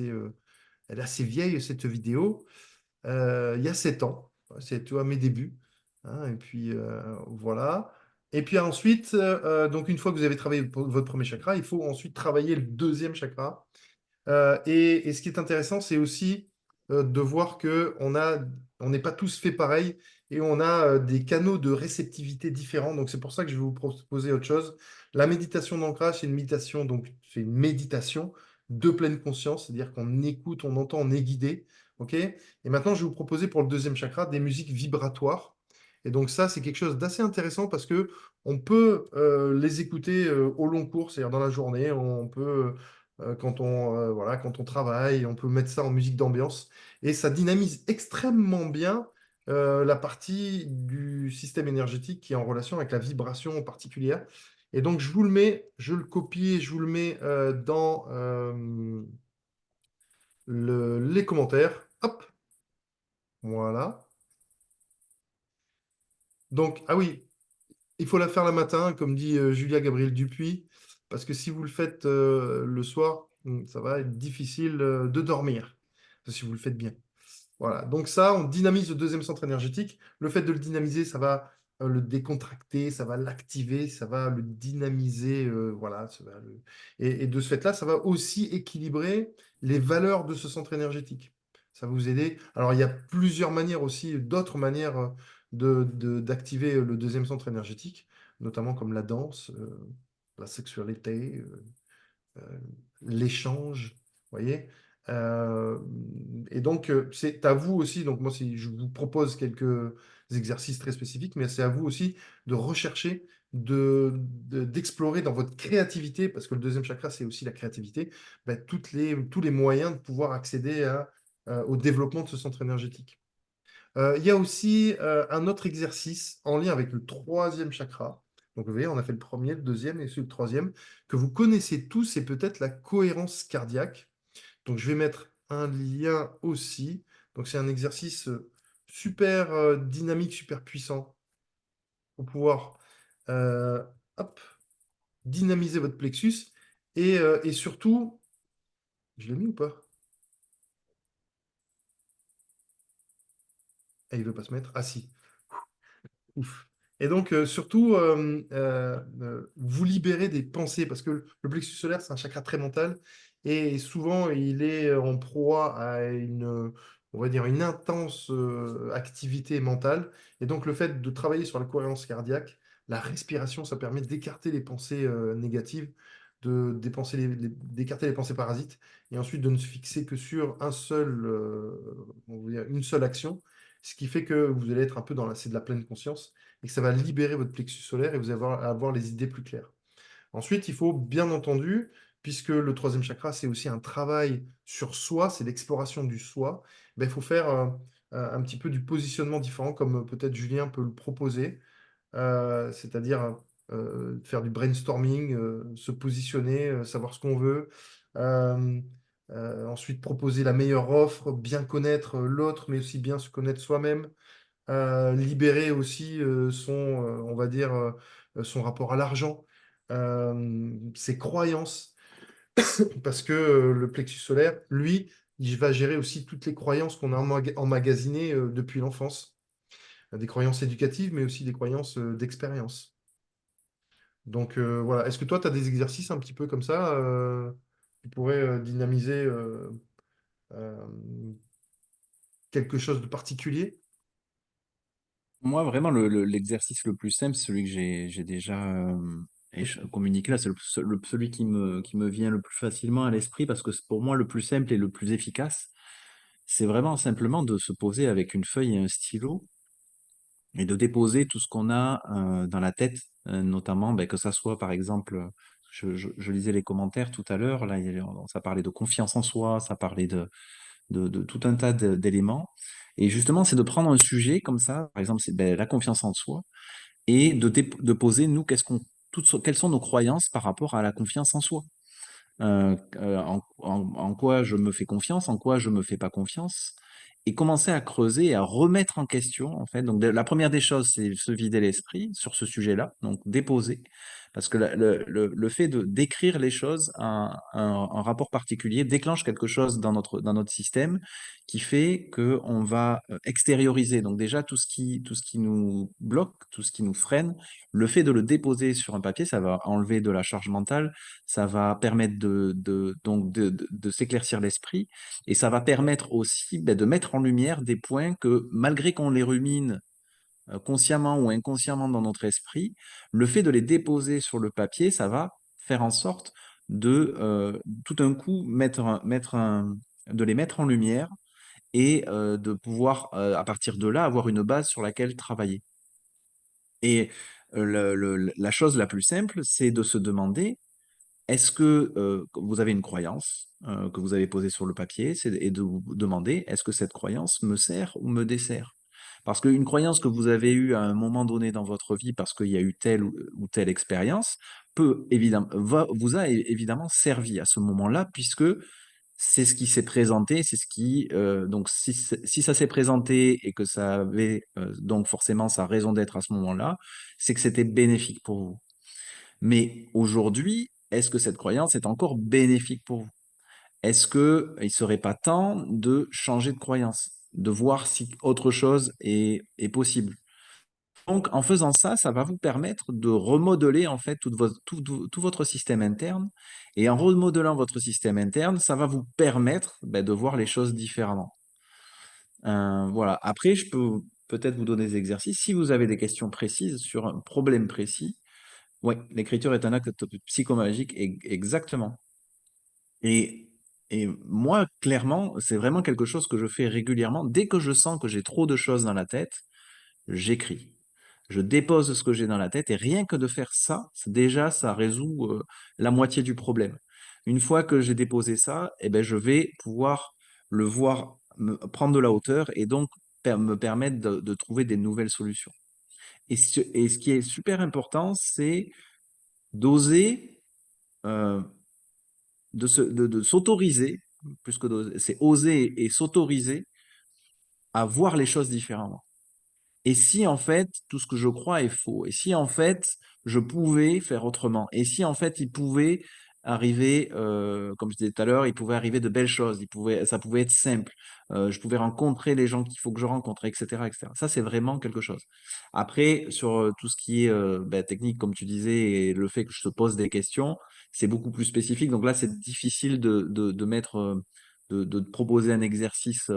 elle est assez vieille cette vidéo, il y a 7 ans. C'est, tu vois, mes débuts. Hein, et puis, voilà. Et puis ensuite, donc une fois que vous avez travaillé votre premier chakra, il faut ensuite travailler le deuxième chakra. Et ce qui est intéressant, c'est aussi de voir que on n'est pas tous fait pareil et on a des canaux de réceptivité différents. Donc c'est pour ça que je vais vous proposer autre chose. La méditation d'ancrage, c'est une méditation, donc c'est une méditation de pleine conscience, c'est-à-dire qu'on écoute, on entend, on est guidé. Ok. Et maintenant, je vais vous proposer pour le deuxième chakra des musiques vibratoires. Et donc ça, c'est quelque chose d'assez intéressant parce que on peut les écouter au long cours, c'est-à-dire dans la journée, on peut voilà, quand on travaille, on peut mettre ça en musique d'ambiance et ça dynamise extrêmement bien la partie du système énergétique qui est en relation avec la vibration particulière. Et donc, je vous le mets, je le copie et je vous le mets dans les commentaires. Hop, voilà. Donc, ah oui, il faut la faire le matin, comme dit Julia Gabriel Dupuis, parce que si vous le faites le soir, ça va être difficile de dormir, si vous le faites bien. Voilà, donc ça, on dynamise le deuxième centre énergétique. Le fait de le dynamiser, ça va le décontracter, ça va l'activer, ça va le dynamiser, voilà. Et de ce fait-là, ça va aussi équilibrer les valeurs de ce centre énergétique. Ça va vous aider. Alors, il y a plusieurs manières aussi, d'autres manières d'activer le deuxième centre énergétique, notamment comme la danse, la sexualité, euh, l'échange, vous voyez. Euh, et donc, c'est à vous aussi, donc moi, si je vous propose quelques exercices très spécifiques, mais c'est à vous aussi de rechercher, d'explorer dans votre créativité, parce que le deuxième chakra, c'est aussi la créativité, ben, tous les moyens de pouvoir accéder au développement de ce centre énergétique. Il y a aussi un autre exercice en lien avec le troisième chakra. Donc, vous voyez, on a fait le premier, le deuxième et celui le troisième, que vous connaissez tous, c'est peut-être la cohérence cardiaque. Donc, je vais mettre un lien aussi. Donc, c'est un exercice super dynamique, super puissant pour pouvoir euh, hop, dynamiser votre plexus. Et surtout, je l'ai mis ou pas? Ah, il ne veut pas se mettre. Ah si. Ouf. Et donc, surtout, vous libérez des pensées, parce que le plexus solaire, c'est un chakra très mental, et souvent, il est en proie à on va dire, une intense activité mentale. Et donc, le fait de travailler sur la cohérence cardiaque, la respiration, ça permet d'écarter les pensées négatives, d'écarter les pensées parasites, et ensuite de ne se fixer que sur on va dire une seule action, ce qui fait que vous allez être un peu c'est de la pleine conscience et que ça va libérer votre plexus solaire et vous allez avoir les idées plus claires. Ensuite, il faut bien entendu, puisque le troisième chakra, c'est aussi un travail sur soi, c'est l'exploration du soi, ben, il faut faire un petit peu du positionnement différent, comme peut-être Julien peut le proposer, c'est-à-dire faire du brainstorming, se positionner, savoir ce qu'on veut. euh, Ensuite, proposer la meilleure offre, bien connaître l'autre, mais aussi bien se connaître soi-même, libérer aussi on va dire, son rapport à l'argent, ses croyances, parce que le plexus solaire, lui, il va gérer aussi toutes les croyances qu'on a emmagasinées depuis l'enfance, des croyances éducatives, mais aussi des croyances d'expérience. Donc voilà, est-ce que toi, tu as des exercices un petit peu comme ça qui pourraient dynamiser euh, quelque chose de particulier? Moi, vraiment, l'exercice le plus simple, celui que j'ai déjà communiqué là, c'est celui qui me vient le plus facilement à l'esprit parce que c'est pour moi le plus simple et le plus efficace. C'est vraiment simplement de se poser avec une feuille et un stylo et de déposer tout ce qu'on a dans la tête, notamment ben, que ça soit par exemple, je lisais les commentaires tout à l'heure, là, ça parlait de confiance en soi, ça parlait de tout un tas d'éléments. Et justement, c'est de prendre un sujet comme ça, par exemple, c'est ben, la confiance en soi, et de poser, nous, quelles sont nos croyances par rapport à la confiance en soi. En quoi je me fais confiance, en quoi je me fais pas confiance, et commencer à creuser et à remettre en question, en fait. Donc, la première des choses, c'est se vider l'esprit sur ce sujet-là, donc déposer, parce que le fait de d'écrire les choses a un rapport particulier, déclenche quelque chose dans notre système qui fait que on va extérioriser. Donc déjà, tout ce qui nous bloque, tout ce qui nous freine, le fait de le déposer sur un papier, ça va enlever de la charge mentale, ça va permettre de s'éclaircir l'esprit et ça va permettre aussi ben, de mettre en lumière des points que malgré qu'on les rumine consciemment ou inconsciemment dans notre esprit, le fait de les déposer sur le papier, ça va faire en sorte de tout d'un coup de les mettre en lumière et de pouvoir à partir de là avoir une base sur laquelle travailler. Et la chose la plus simple, c'est de se demander est-ce que vous avez une croyance que vous avez posée sur le papier et de vous demander est-ce que cette croyance me sert ou me dessert? Parce qu'une croyance que vous avez eue à un moment donné dans votre vie parce qu'il y a eu telle ou telle expérience vous a évidemment servi à ce moment-là puisque c'est ce qui s'est présenté, c'est ce qui donc si ça s'est présenté et que ça avait donc forcément sa raison d'être à ce moment-là, c'est que c'était bénéfique pour vous. Mais aujourd'hui, est-ce que cette croyance est encore bénéfique pour vous? Est-ce que il serait pas temps de changer de croyance, de voir si autre chose est possible? Donc, en faisant ça, ça va vous permettre de remodeler en fait tout votre système interne. Et en remodelant votre système interne, ça va vous permettre ben, de voir les choses différemment. Voilà. Après, je peux peut-être vous donner des exercices. Si vous avez des questions précises sur un problème précis, oui, l'écriture est un acte psychomagique, exactement. Et, et moi, clairement, c'est vraiment quelque chose que je fais régulièrement. Dès que je sens que j'ai trop de choses dans la tête, j'écris. Je dépose ce que j'ai dans la tête et rien que de faire ça, déjà, ça résout la moitié du problème. Une fois que j'ai déposé ça, eh ben, je vais pouvoir le voir prendre de la hauteur et donc me permettre de trouver des nouvelles solutions. Et ce qui est super important, c'est d'oser, euh, de s'autoriser, plus que d'oser, c'est oser et s'autoriser à voir les choses différemment. Et si en fait tout ce que je crois est faux? Et si en fait je pouvais faire autrement? Et si en fait il pouvait arriver, comme je disais tout à l'heure, il pouvait arriver de belles choses, ça pouvait être simple, je pouvais rencontrer les gens qu'il faut que je rencontre, etc., etc. Ça, c'est vraiment quelque chose. Après, sur tout ce qui est ben, technique, comme tu disais, et le fait que je te pose des questions, c'est beaucoup plus spécifique. Donc là, c'est difficile de mettre, de te proposer un exercice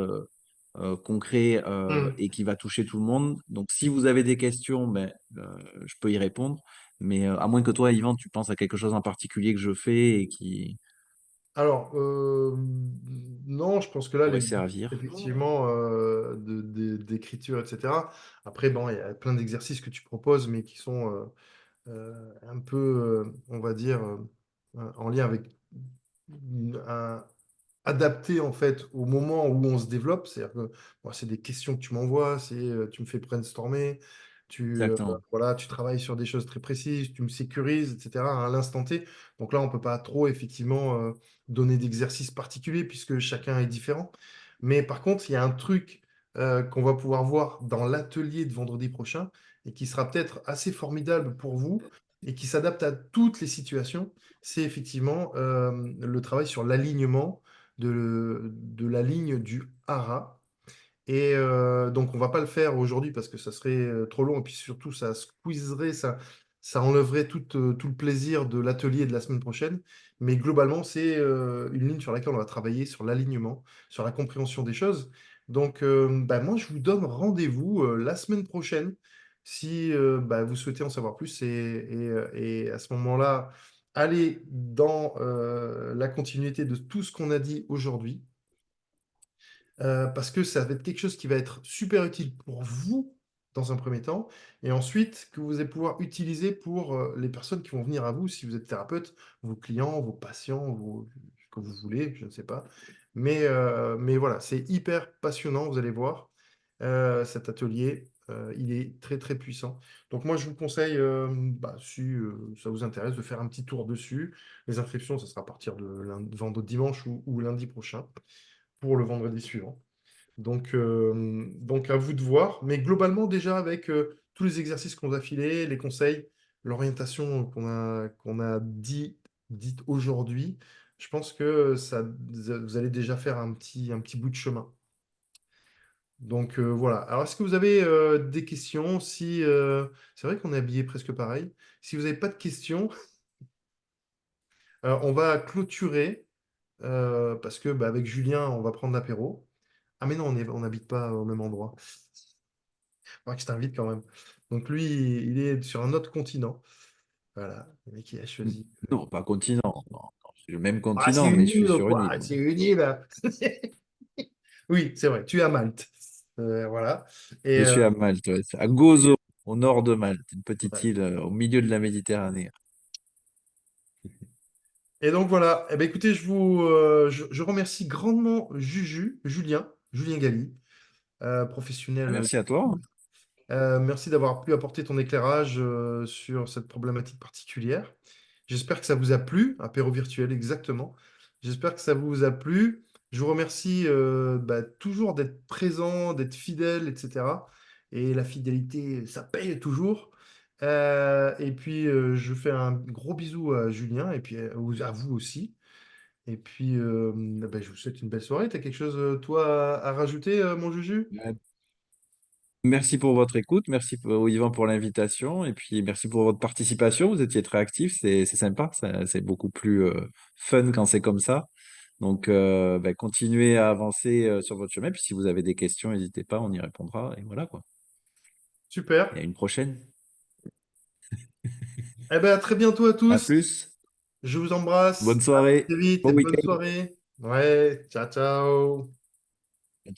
concret Hmm. et qui va toucher tout le monde. Donc, si vous avez des questions, ben, je peux y répondre. Mais à moins que toi, Yvan, tu penses à quelque chose en particulier que je fais et qui Alors, non, je pense que là, pourrait l'exercice, servir. effectivement, d'écriture, etc. Après, bon, il y a plein d'exercices que tu proposes, mais qui sont un peu, on va dire, en lien avec un, adapté en fait au moment où on se développe. C'est-à-dire que moi, c'est des questions que tu m'envoies, tu me fais brainstormer, Exactement. voilà, tu travailles sur des choses très précises, tu me sécurises, etc. à l'instant T. Donc là, on peut pas trop effectivement donner d'exercices particuliers puisque chacun est différent. Mais par contre, il y a un truc qu'on va pouvoir voir dans l'atelier de vendredi prochain et qui sera peut-être assez formidable pour vous et qui s'adapte à toutes les situations. C'est effectivement le travail sur l'alignement de la ligne du hara. Et donc, on va pas le faire aujourd'hui parce que ça serait trop long. Et puis surtout, ça squeezerait, ça enlèverait tout le plaisir de l'atelier de la semaine prochaine. Mais globalement, c'est une ligne sur laquelle on va travailler sur l'alignement, sur la compréhension des choses. Donc, bah, moi, je vous donne rendez-vous la semaine prochaine si bah, vous souhaitez en savoir plus. Et à ce moment-là, allez dans la continuité de tout ce qu'on a dit aujourd'hui parce que ça va être quelque chose qui va être super utile pour vous dans un premier temps, et ensuite que vous allez pouvoir utiliser pour les personnes qui vont venir à vous, si vous êtes thérapeute, vos clients, vos patients, ce que vous voulez, je ne sais pas. Mais voilà, c'est hyper passionnant, vous allez voir, cet atelier. Il est très très puissant. Donc moi je vous conseille, bah, si ça vous intéresse, de faire un petit tour dessus. Les inscriptions, ça sera à partir de vendredi, dimanche ou lundi prochain pour le vendredi suivant. Donc à vous de voir. Mais globalement, déjà, avec tous les exercices qu'on a filés, les conseils, l'orientation qu'on a dite aujourd'hui, je pense que vous allez déjà faire un petit bout de chemin. Donc voilà. Alors, est-ce que vous avez des questions? Si, c'est vrai qu'on est habillé presque pareil. Si vous n'avez pas de questions, on va clôturer parce que bah, avec Julien, on va prendre l'apéro. Ah mais non, on n'habite pas au même endroit. Faudra que je t'invite quand même. Donc lui, il est sur un autre continent. Voilà, le mec, il a choisi. Non, pas continent. Non, non, c'est le même Ah, c'est continent, mais une je suis île, sur une quoi. île. C'est une île. Oui, c'est vrai, tu es à Malte. Voilà. Et, Je suis à Malte, ouais, c'est à Gozo, au nord de Malte, une petite ouais. île au milieu de la Méditerranée. Et donc voilà. Eh ben, écoutez, je remercie grandement Julien Galli, professionnel. Merci à toi. Merci d'avoir pu apporter ton éclairage sur cette problématique particulière. J'espère que ça vous a plu, apéro virtuel exactement. J'espère que ça vous a plu. Je vous remercie toujours d'être présent, d'être fidèle, etc. Et la fidélité, ça paye toujours. Et puis, je fais un gros bisou à Julien et puis à vous aussi. Et puis, je vous souhaite une belle soirée. Tu as quelque chose, toi, à rajouter, mon Juju? Ouais. Merci pour votre écoute, merci Yvan pour l'invitation et puis merci pour votre participation. Vous étiez très actifs, c'est sympa, c'est beaucoup plus fun quand c'est comme ça. Donc, continuez à avancer sur votre chemin. Puis si vous avez des questions, n'hésitez pas, on y répondra. Et voilà quoi. Et à Super. une prochaine. Eh ben, à très bientôt à À tous. plus. Je vous Bonne embrasse. À soirée. très vite et Bon bonne week-end. soirée. Ouais, ciao, ciao.